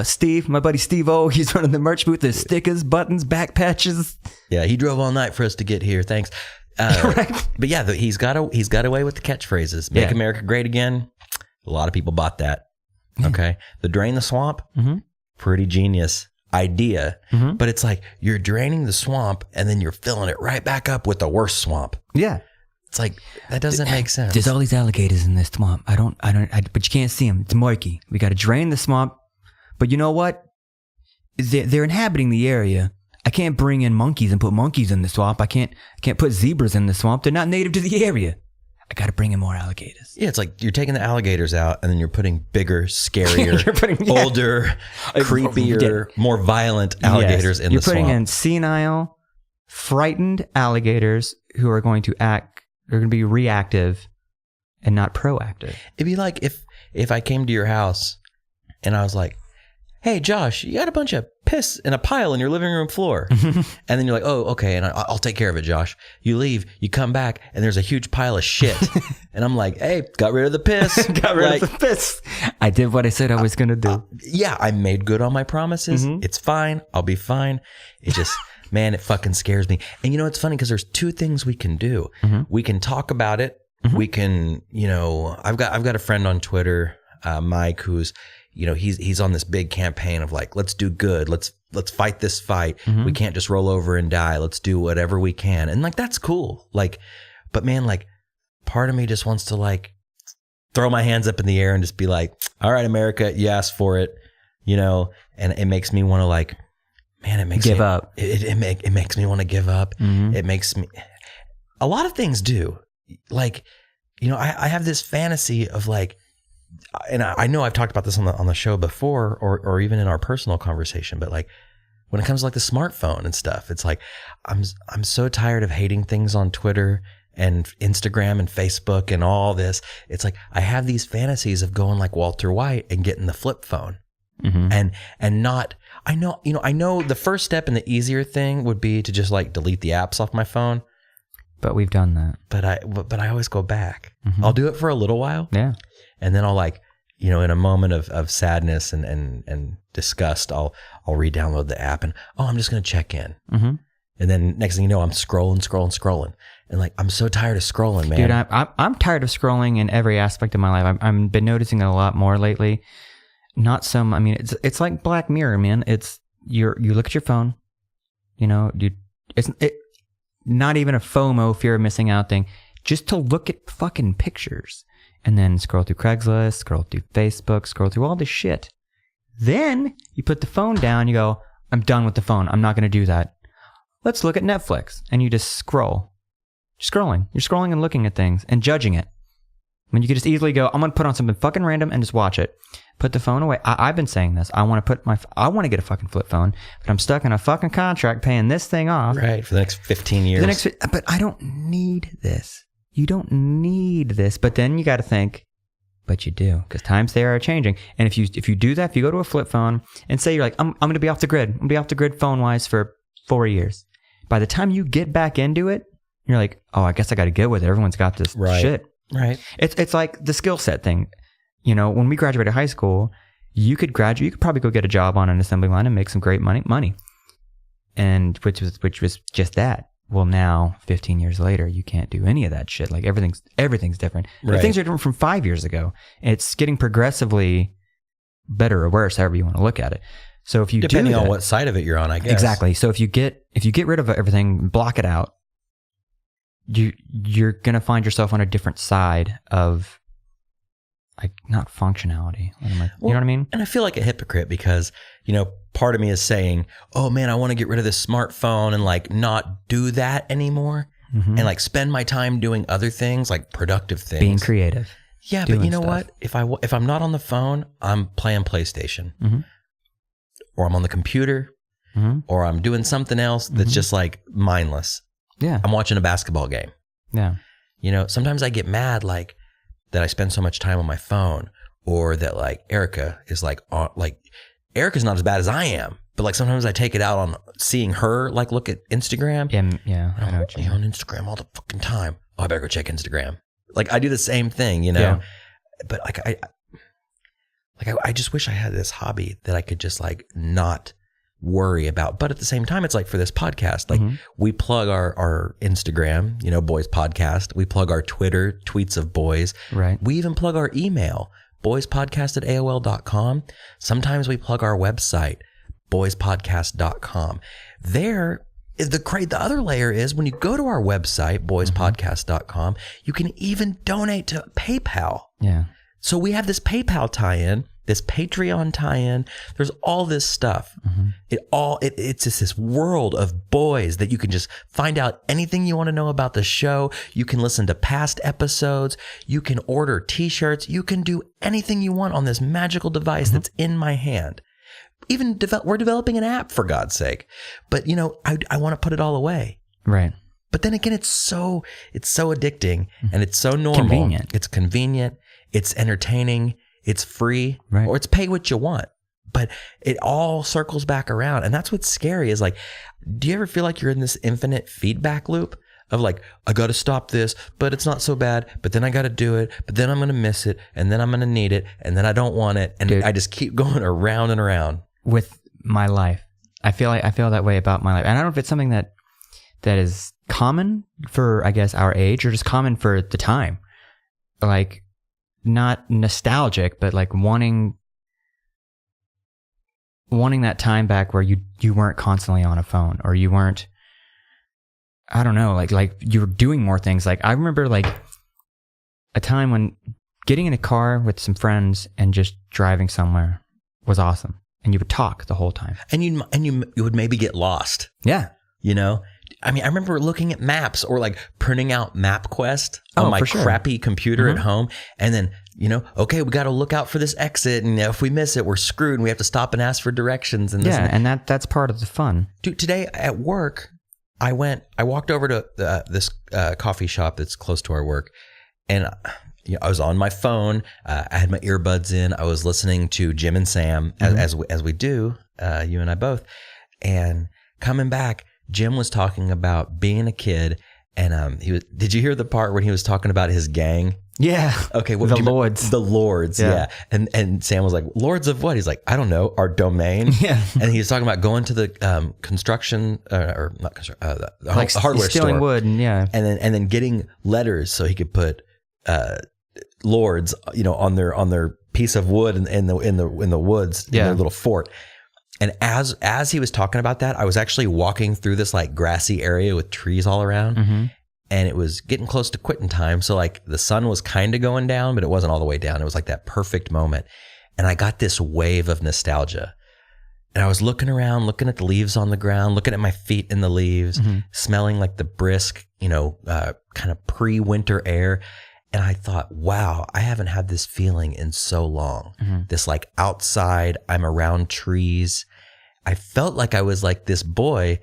Steve, my buddy Steve O, he's running the merch booth. There's stickers, buttons, back patches. Yeah, he drove all night for us to get here. Thanks. Right. But yeah, he's got away with the catchphrases. Make America Great Again. A lot of people bought that. Okay. The drain the swamp. Mm-hmm. Pretty genius idea. Mm-hmm. But it's like you're draining the swamp and then you're filling it right back up with the worst swamp. Yeah. It's like, that doesn't make sense. There's all these alligators in this swamp. But you can't see them. It's murky. We got to drain the swamp. But you know what? They're inhabiting the area. I can't bring in monkeys and put monkeys in the swamp. I can't put zebras in the swamp. They're not native to the area. I got to bring in more alligators. Yeah, it's like you're taking the alligators out and then you're putting bigger, scarier, older, creepier, more violent alligators in the swamp. You're putting in senile, frightened alligators who are going to they're going to be reactive and not proactive. It'd be like if I came to your house and I was like, "Hey, Josh, you got a bunch of piss in a pile in your living room floor." And then you're like, "Oh, okay, and I'll take care of it, Josh." You leave, you come back, and there's a huge pile of shit. And I'm like, "Hey, got rid of the piss." Got rid of the piss. I did what I said I was going to do. Yeah, I made good on my promises. Mm-hmm. It's fine. I'll be fine. It just... Man, it fucking scares me. And you know, it's funny because there's two things we can do. Mm-hmm. We can talk about it. Mm-hmm. We can, you know, I've got a friend on Twitter, Mike, who's, you know, he's on this big campaign of like, let's do good. Let's fight this fight. Mm-hmm. We can't just roll over and die. Let's do whatever we can. And like, that's cool. Like, but man, like part of me just wants to like throw my hands up in the air and just be like, all right, America, you asked for it, you know, and it makes me want to like, man, it makes give up. It makes me want to give up. Mm-hmm. It makes me. A lot of things do. Like, you know, I have this fantasy of like, and I know I've talked about this on the show before, or even in our personal conversation. But like, when it comes to like the smartphone and stuff, it's like I'm so tired of hating things on Twitter and Instagram and Facebook and all this. It's like I have these fantasies of going like Walter White and getting the flip phone. Mm-hmm. And not, I know the first step and the easier thing would be to just like delete the apps off my phone. But we've done that. But I always go back. Mm-hmm. I'll do it for a little while. Yeah. And then I'll like, you know, in a moment of sadness and disgust, I'll re-download the app and, I'm just going to check in. Mm-hmm. And then next thing you know, I'm scrolling. And like, I'm so tired of scrolling, man. Dude, I'm tired of scrolling in every aspect of my life. I've been noticing it a lot more lately. Not some. I mean, it's like Black Mirror, man. It's you look at your phone, you know, it's not even a FOMO, fear of missing out thing. Just to look at fucking pictures and then scroll through Craigslist, scroll through Facebook, scroll through all this shit. Then you put the phone down. You go, I'm done with the phone. I'm not going to do that. Let's look at Netflix, and you just scroll, scrolling. You're scrolling and looking at things and judging it. I mean, you could just easily go, I'm going to put on something fucking random and just watch it. Put the phone away. I've been saying this. I want to get a fucking flip phone, but I'm stuck in a fucking contract paying this thing off. Right, for the next 15 years. But I don't need this. You don't need this. But then you got to think, But you do, because times they are changing. And if you do that, if you go to a flip phone and say you're like, I'm going to be off the grid. I'm going to be off the grid phone-wise for 4 years. By the time you get back into it, you're like, oh, I guess I got to get with it. Everyone's got this shit. Right. It's like the skill set thing. You know, when we graduated high school, you could probably go get a job on an assembly line and make some great money. And which was just that. Well, now 15 years later, you can't do any of that shit. Like everything's different. Right. Things are different from 5 years ago. It's getting progressively better or worse, however you want to look at it. So if you depending on what side of it you're on, I guess. Exactly. So if you get rid of everything, block it out, you're gonna find yourself on a different side of, like, not functionality. You know what I mean? And I feel like a hypocrite because, you know, part of me is saying, oh man, I want to get rid of this smartphone and like not do that anymore and like spend my time doing other things, like productive things. Being creative. Yeah, but you know what? If I'm not on the phone, I'm playing PlayStation or I'm on the computer or I'm doing something else that's just like mindless. Yeah. I'm watching a basketball game. Yeah. You know, sometimes I get mad like that I spend so much time on my phone, or that like Erica is like on, like Erica's not as bad as I am, but like sometimes I take it out on seeing her like look at Instagram. Yeah. I know what you mean. On Instagram all the fucking time. Oh, I better go check Instagram. Like I do the same thing, you know. Yeah. But like I just wish I had this hobby that I could just like not worry about. But at the same time, it's like for this podcast, like we plug our Instagram, you know, Boys Podcast. We plug our Twitter, Tweets of Boys. Right. We even plug our email, boyspodcast@aol.com. Sometimes we plug our website, boyspodcast.com. There is the other layer is when you go to our website, boyspodcast.com, you can even donate to PayPal. Yeah. So we have this PayPal tie-in, this Patreon tie-in. There's all this stuff. It's just this world of boys that you can just find out anything you want to know about the show. You can listen to past episodes. You can order t-shirts. You can do anything you want on this magical device that's in my hand. Even we're developing an app, for God's sake. But you know, I want to put it all away. Right. But then again, it's so addicting and it's so normal. Convenient. It's convenient. It's entertaining. It's free, right. Or it's pay what you want. But it all circles back around. And that's what's scary is like, do you ever feel like you're in this infinite feedback loop of like, I got to stop this, but it's not so bad. But then I got to do it. But then I'm going to miss it. And then I'm going to need it. And then I don't want it. And I just keep going around and around. With my life, I feel that way about my life. And I don't know if it's something that is common for, I guess, our age or just common for the time. Like, not nostalgic, but like wanting that time back where you weren't constantly on a phone, or you weren't, I don't know, like you were doing more things. Like I remember like a time when getting in a car with some friends and just driving somewhere was awesome. And you would talk the whole time. And you would maybe get lost. Yeah. You know? I mean, I remember looking at maps or like printing out MapQuest on my crappy computer at home. And then, you know, okay, we got to look out for this exit. And if we miss it, we're screwed and we have to stop and ask for directions. And that's part of the fun. Dude, today at work, I walked over to this coffee shop that's close to our work. And you know, I was on my phone. I had my earbuds in. I was listening to Jim and Sam as we do, you and I both. And coming back, Jim was talking about being a kid, and did you hear the part when he was talking about his gang? Yeah. Okay. The Lords. The Lords. Yeah. And Sam was like, Lords of what? He's like, I don't know, our domain. Yeah. And he was talking about going to the construction or not construction, the hardware stealing store, wood, and and then getting letters so he could put Lords, you know, on their piece of wood in the woods in their little fort. And as he was talking about that, I was actually walking through this like grassy area with trees all around, and it was getting close to quitting time. So like the sun was kind of going down, but it wasn't all the way down. It was like that perfect moment. And I got this wave of nostalgia. And I was looking around, looking at the leaves on the ground, looking at my feet in the leaves, smelling like the brisk, you know, kind of pre-winter air. And I thought, wow, I haven't had this feeling in so long. This like outside, I'm around trees. I felt like I was like this boy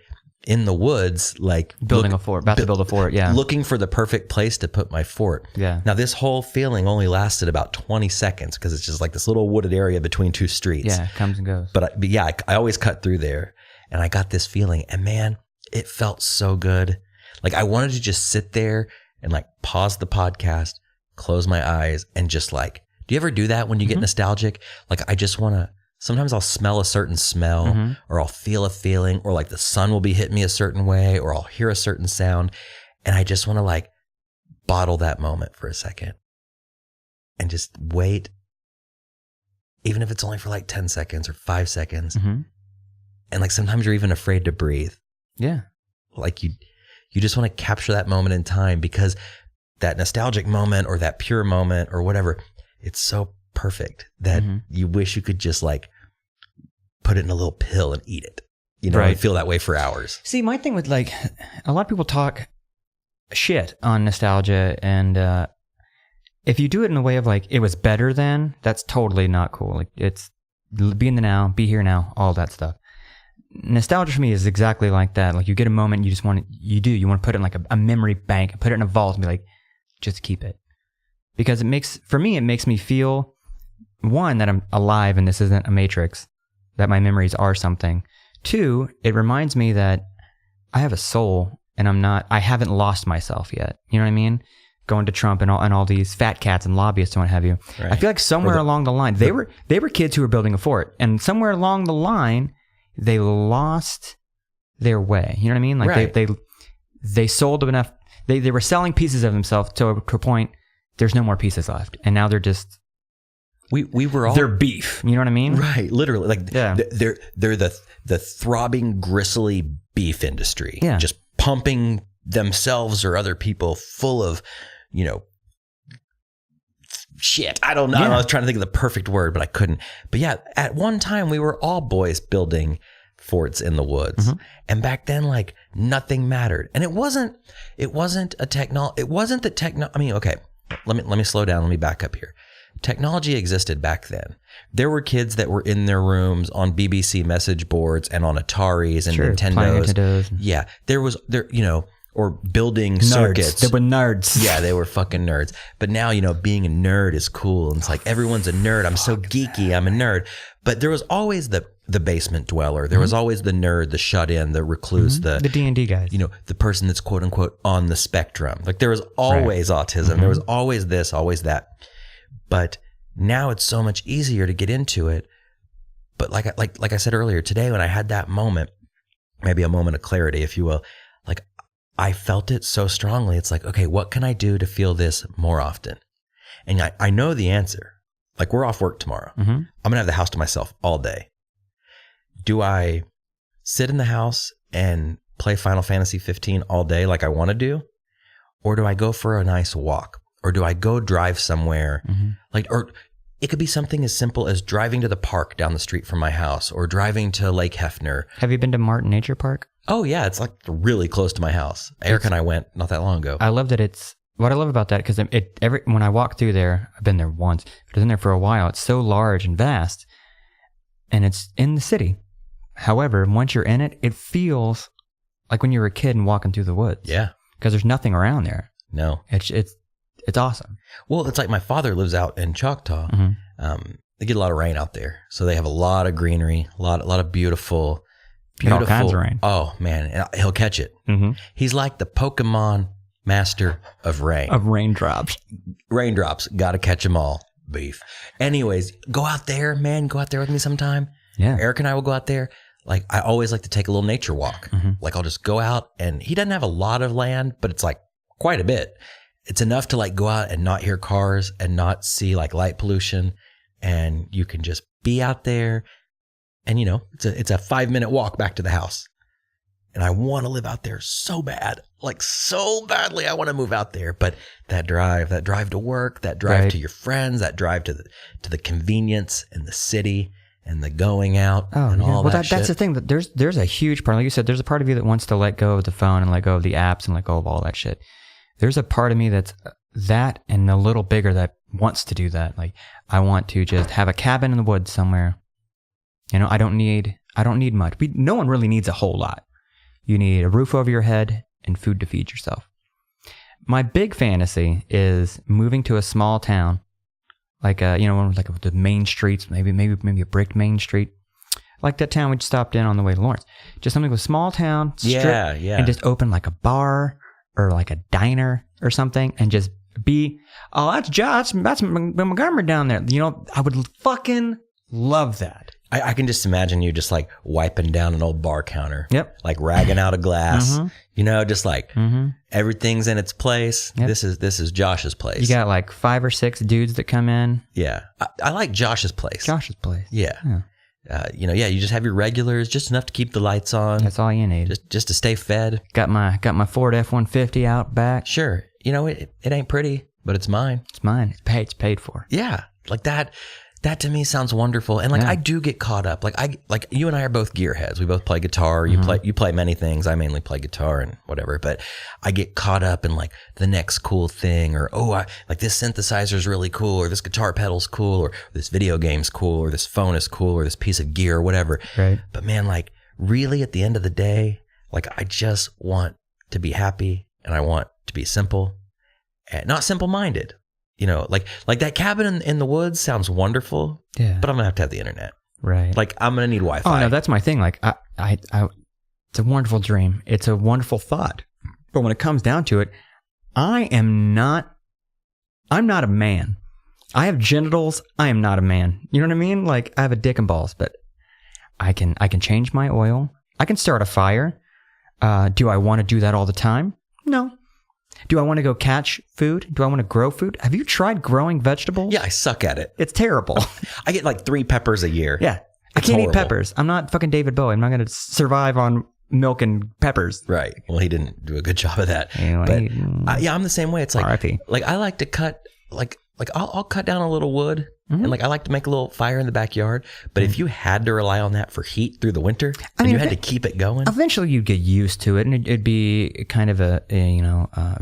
in the woods, like building a fort, about to build a fort. Yeah. Looking for the perfect place to put my fort. Yeah. Now this whole feeling only lasted about 20 seconds because it's just like this little wooded area between two streets. Yeah. It comes and goes. But yeah, I always cut through there and I got this feeling and man, it felt so good. Like I wanted to just sit there and like pause the podcast, close my eyes and just like, do you ever do that when you get nostalgic? Like I just want to, sometimes I'll smell a certain smell or I'll feel a feeling or like the sun will be hitting me a certain way or I'll hear a certain sound. And I just want to like bottle that moment for a second and just wait, even if it's only for like 10 seconds or 5 seconds. And like sometimes you're even afraid to breathe. Yeah. Like you just want to capture that moment in time because that nostalgic moment or that pure moment or whatever, it's so perfect that you wish you could just like put it in a little pill and eat it, you know, and feel that way for hours. See, my thing with like, a lot of people talk shit on nostalgia and if you do it in a way of like, it was better then, that's totally not cool. Like it's be in the now, be here now, all that stuff. Nostalgia for me is exactly like that. Like you get a moment, you just want to, you want to put it in like a memory bank, put it in a vault and be like, just keep it. Because it makes me feel, one, that I'm alive and this isn't a matrix, that my memories are something. Two, it reminds me that I have a soul and I haven't lost myself yet. You know what I mean? Going to Trump and all these fat cats and lobbyists and what have you. Right. I feel like somewhere along the line, they were kids who were building a fort and somewhere along the line, they lost their way. You know what I mean? Like they sold enough, they were selling pieces of themselves to a point, there's no more pieces left. And now they're just, we were all, they're beef. You know what I mean? Right. Literally. Like they're the throbbing, gristly beef industry. Yeah. Just pumping themselves or other people full of, you know, shit. I don't know. I was trying to think of the perfect word, but I couldn't. But yeah, at one time we were all boys building forts in the woods. And back then, like nothing mattered. And it wasn't a technology. It wasn't the techno. I mean, okay, let me slow down. Let me back up here. Technology existed back then. There were kids that were in their rooms on BBC message boards and on Ataris and Nintendos. Yeah. Or building nerds. Circuits. They were nerds. Yeah, they were fucking nerds. But now, you know, being a nerd is cool. And it's like, everyone's a nerd. I'm so geeky. I'm a nerd. But there was always the basement dweller. There was always the nerd, the shut-in, the recluse, the D&D guys. You know, the person that's quote unquote on the spectrum. Like there was always autism. There was always this, always that. But now it's so much easier to get into it. But like I said earlier, today when I had that moment, maybe a moment of clarity, if you will, like I felt it so strongly. It's like, okay, what can I do to feel this more often? And I know the answer. Like we're off work tomorrow. I'm going to have the house to myself all day. Do I sit in the house and play Final Fantasy 15 all day like I want to do? Or do I go for a nice walk? Or do I go drive somewhere? Or it could be something as simple as driving to the park down the street from my house or driving to Lake Hefner. Have you been to Martin Nature Park? Oh yeah, it's like really close to my house. Eric and I went not that long ago. I love that what I love about that, because when I walk through there, I've been there once, but I've been there for a while. It's so large and vast, and it's in the city. However, once you're in it, it feels like when you were a kid and walking through the woods. Yeah, because there's nothing around there. No, it's awesome. Well, it's like my father lives out in Choctaw. They get a lot of rain out there, so they have a lot of greenery, a lot of beautiful. All kinds of rain. Oh man, and he'll catch it. He's like the Pokemon master of rain. Of raindrops. Raindrops, got to catch them all. Beef. Anyways, go out there, man. Go out there with me sometime. Yeah. Eric and I will go out there. Like I always like to take a little nature walk. Like I'll just go out, and he doesn't have a lot of land, but it's like quite a bit. It's enough to like go out and not hear cars and not see like light pollution, and you can just be out there. And you know, it's a 5-minute walk back to the house. And I want to live out there so bad, like so badly. I want to move out there. But that drive to work, that drive to your friends, that drive to the convenience and the city and the going out and all that shit. That's the thing, that there's a huge part. Like you said, there's a part of you that wants to let go of the phone and let go of the apps and let go of all that shit. There's a part of me that's that and a little bigger that wants to do that. Like I want to just have a cabin in the woods somewhere. You know, I don't need much. No one really needs a whole lot. You need a roof over your head and food to feed yourself. My big fantasy is moving to a small town, like like the main streets, maybe a brick main street, like that town we just stopped in on the way to Lawrence. Just something with a small town, strip, and just open like a bar or like a diner or something, and just be, that's Montgomery down there. I would fucking love that. I can just imagine you just like wiping down an old bar counter. Yep. Like ragging out a glass. Just like everything's in its place. Yep. This is Josh's place. You got like 5 or 6 dudes that come in. Yeah. I like Josh's place. Yeah. You just have your regulars, just enough to keep the lights on. That's all you need. Just to stay fed. Got my Ford F-150 out back. Sure. It ain't pretty, but it's mine. It's mine. It's paid for. Yeah. Like that to me sounds wonderful. And like, I do get caught up. Like you and I are both gearheads. We both play guitar. You play many things. I mainly play guitar and whatever, but I get caught up in like the next cool thing, or, like this synthesizer is really cool, or this guitar pedal's cool, or this video game's cool, or this phone is cool, or this piece of gear or whatever. Right. But man, like really at the end of the day, like I just want to be happy, and I want to be simple and not simple-minded. Like that cabin in the woods sounds wonderful, but I'm gonna have to have the internet. Right. Like I'm gonna need Wi-Fi. Oh no, that's my thing. Like I it's a wonderful dream. It's a wonderful thought. But when it comes down to it, I'm not a man. I have genitals. I am not a man. You know what I mean? Like I have a dick and balls, but I can change my oil. I can start a fire. Do I want to do that all the time? No. Do I want to go catch food? Do I want to grow food? Have you tried growing vegetables? Yeah, I suck at it. It's terrible. I get like 3 peppers a year. Yeah. I can't eat peppers. I'm not fucking David Bowie. I'm not going to survive on milk and peppers. Right. Well, he didn't do a good job of that. Anyway, but I'm the same way. It's like, R.I.P. like I like to cut, like I'll cut down a little wood, and like I like to make a little fire in the backyard. But if you had to rely on that for heat through the winter, and you had to keep it going, eventually you'd get used to it, and it'd be kind of a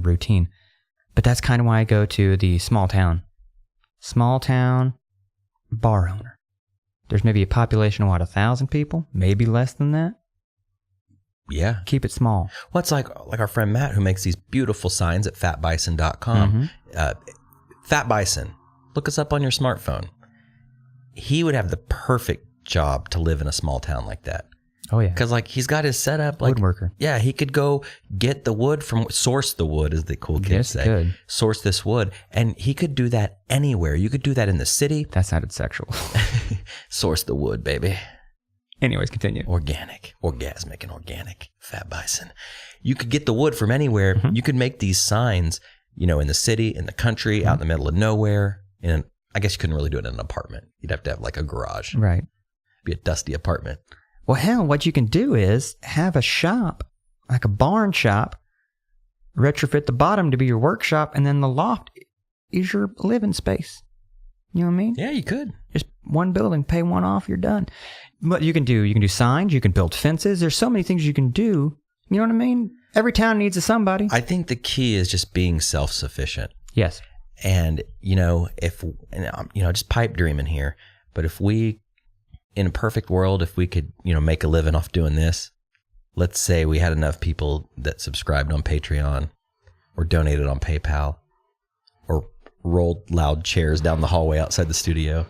routine. But that's kind of why I go to the small town bar owner. There's maybe a population of 1,000 people, maybe less than that. Yeah. Keep it small. Well, it's like our friend Matt, who makes these beautiful signs at fatbison.com. Fat Bison, look us up on your smartphone. He would have the perfect job to live in a small town like that. Oh, yeah. Because, like, he's got his setup. Like, woodworker. Yeah, he could go get the wood source the wood, as the cool kids say. Good. Source this wood. And he could do that anywhere. You could do that in the city. That sounded sexual. Source the wood, baby. Anyways, continue. Organic. Orgasmic and organic. Fat Bison. You could get the wood from anywhere. You could make these signs, in the city, in the country, out in the middle of nowhere. And I guess you couldn't really do it in an apartment. You'd have to have like a garage. Right. Be a dusty apartment. Well, hell, what you can do is have a shop, like a barn shop, retrofit the bottom to be your workshop, and then the loft is your living space. You know what I mean? Yeah, you could. Just one building, pay one off, you're done. But you can do signs, you can build fences. There's so many things you can do. You know what I mean? Every town needs a somebody. I think the key is just being self-sufficient. Yes. And, just pipe dreaming here, but if we, in a perfect world, if we could, make a living off doing this, let's say we had enough people that subscribed on Patreon or donated on PayPal or rolled loud chairs down the hallway outside the studio.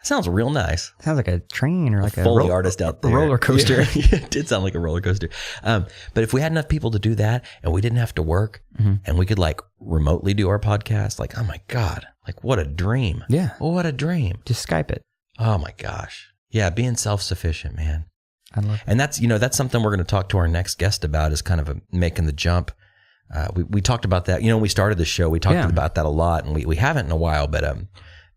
Sounds real nice. Sounds like a train or like a Foley artist out there. Roller coaster. Yeah, it did sound like a roller coaster. But if we had enough people to do that and we didn't have to work and we could like remotely do our podcast, like, oh my God, like what a dream. Yeah. What a dream. Just Skype it. Oh my gosh. Yeah. Being self-sufficient, man. I love it. And that's something we're going to talk to our next guest about, is kind of making the jump. We talked about that, when we started the show, we talked about that a lot, and we haven't in a while, but,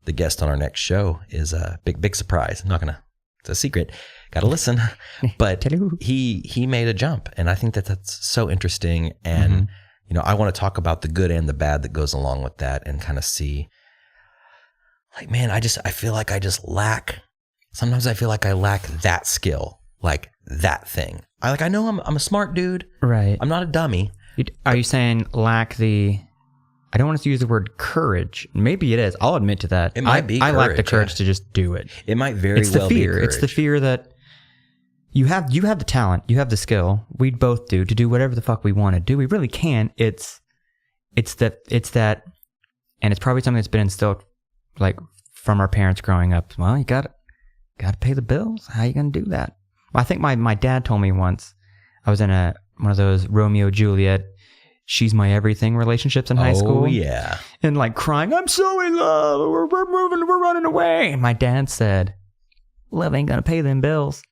the guest on our next show is a big surprise. It's a secret. Got to listen. But he made a jump, and I think that's so interesting. And, I want to talk about the good and the bad that goes along with that, and kind of see, like, man, I feel like sometimes I feel like I lack that skill, like that thing. I know I'm a smart dude. Right. I'm not a dummy. Are you saying lack the... I don't want to use the word courage. Maybe it is. I'll admit to that. It might be I lack the courage, courage to just do it. It might very It's the well fear. be courage. It's the fear that you have the talent, you have the skill. We both do to do whatever the fuck we want to do. We really can. It's that, and it's probably something that's been instilled like from our parents growing up. Well, you got to pay the bills. How you gonna do that? Well, I think my dad told me once. I was in one of those Romeo Juliet, she's my everything relationships in high school. Oh yeah, and like crying, I'm so in love. We're moving. We're running away. And my dad said, "Love ain't gonna pay them bills."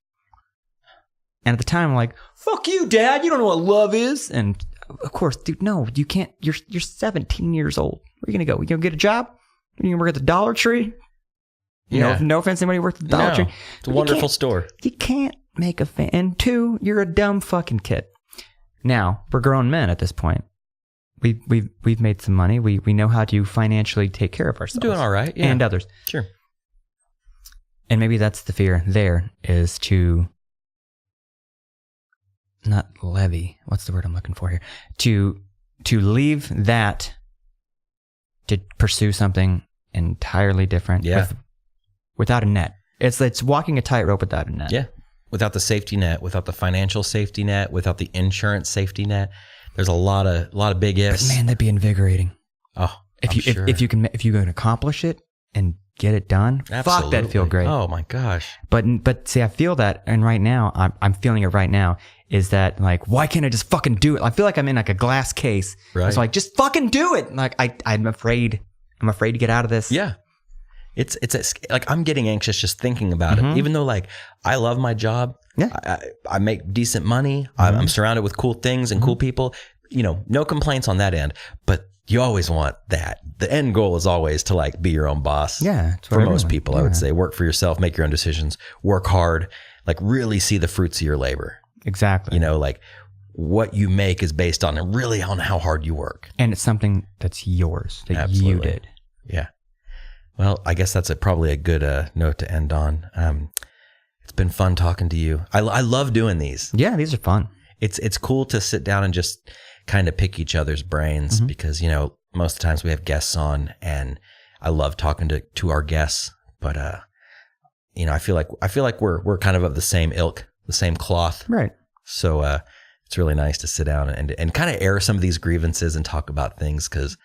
And at the time, I'm like, "Fuck you, Dad. You don't know what love is." And of course, dude, no, you can't. You're 17 years old. Where are you gonna go? You gonna get a job? You gonna work at the Dollar Tree? Yeah. No offense to anybody who works at the Dollar Tree. It's a wonderful store. You can't make a fan. And 2, you're a dumb fucking kid. Now we're grown men at this point. We've made some money. We know how to financially take care of ourselves. Doing all right, yeah. And others. Sure. And maybe that's the fear there, is to not levy. What's the word I'm looking for here? To leave that to pursue something entirely different. Yeah. Without a net. It's walking a tightrope without a net. Yeah. Without the safety net, without the financial safety net, without the insurance safety net, there's a lot of big ifs. But man, that'd be invigorating. Oh, if you can accomplish it and get it done, absolutely. fuck, that'd feel great. Oh my gosh. But see, I feel that, and right now I'm feeling it right now. Is that like, why can't I just fucking do it? I feel like I'm in like a glass case. Right. It's like, just fucking do it. Like I'm afraid to get out of this. Yeah. It's like I'm getting anxious just thinking about it. Even though like I love my job. Yeah. I make decent money. I'm surrounded with cool things and cool people. You know, no complaints on that end. But you always want that. The end goal is always to like be your own boss. Yeah. For most people, I would say, work for yourself, make your own decisions, work hard, like really see the fruits of your labor. Exactly. You know, like what you make is based on how hard you work. And it's something that's yours, that Absolutely. you did. Yeah. Well, I guess that's probably a good note to end on. It's been fun talking to you. I love doing these. Yeah, these are fun. It's cool to sit down and just kind of pick each other's brains because, you know, most of the times we have guests on and I love talking to our guests, but, you know, I feel like we're kind of the same ilk, the same cloth. Right. So, it's really nice to sit down and kind of air some of these grievances and talk about things because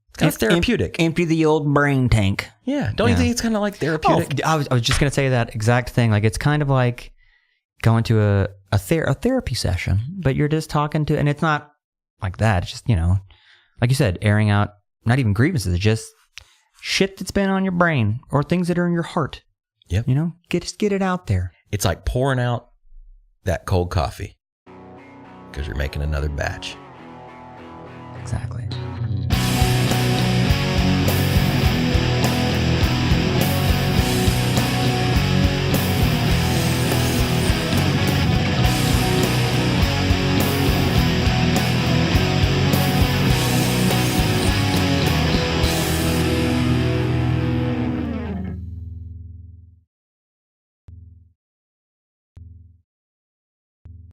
it's kind of therapeutic. Empty the old brain tank. Yeah. Don't you think it's kind of like therapeutic? Oh, I was just going to say that exact thing. Like, it's kind of like going to a therapy session, but you're just talking to, and it's not like that. It's just, you know, like you said, airing out, not even grievances, just shit that's been on your brain or things that are in your heart. Yep. You know, just get it out there. It's like pouring out that cold coffee because you're making another batch. Exactly.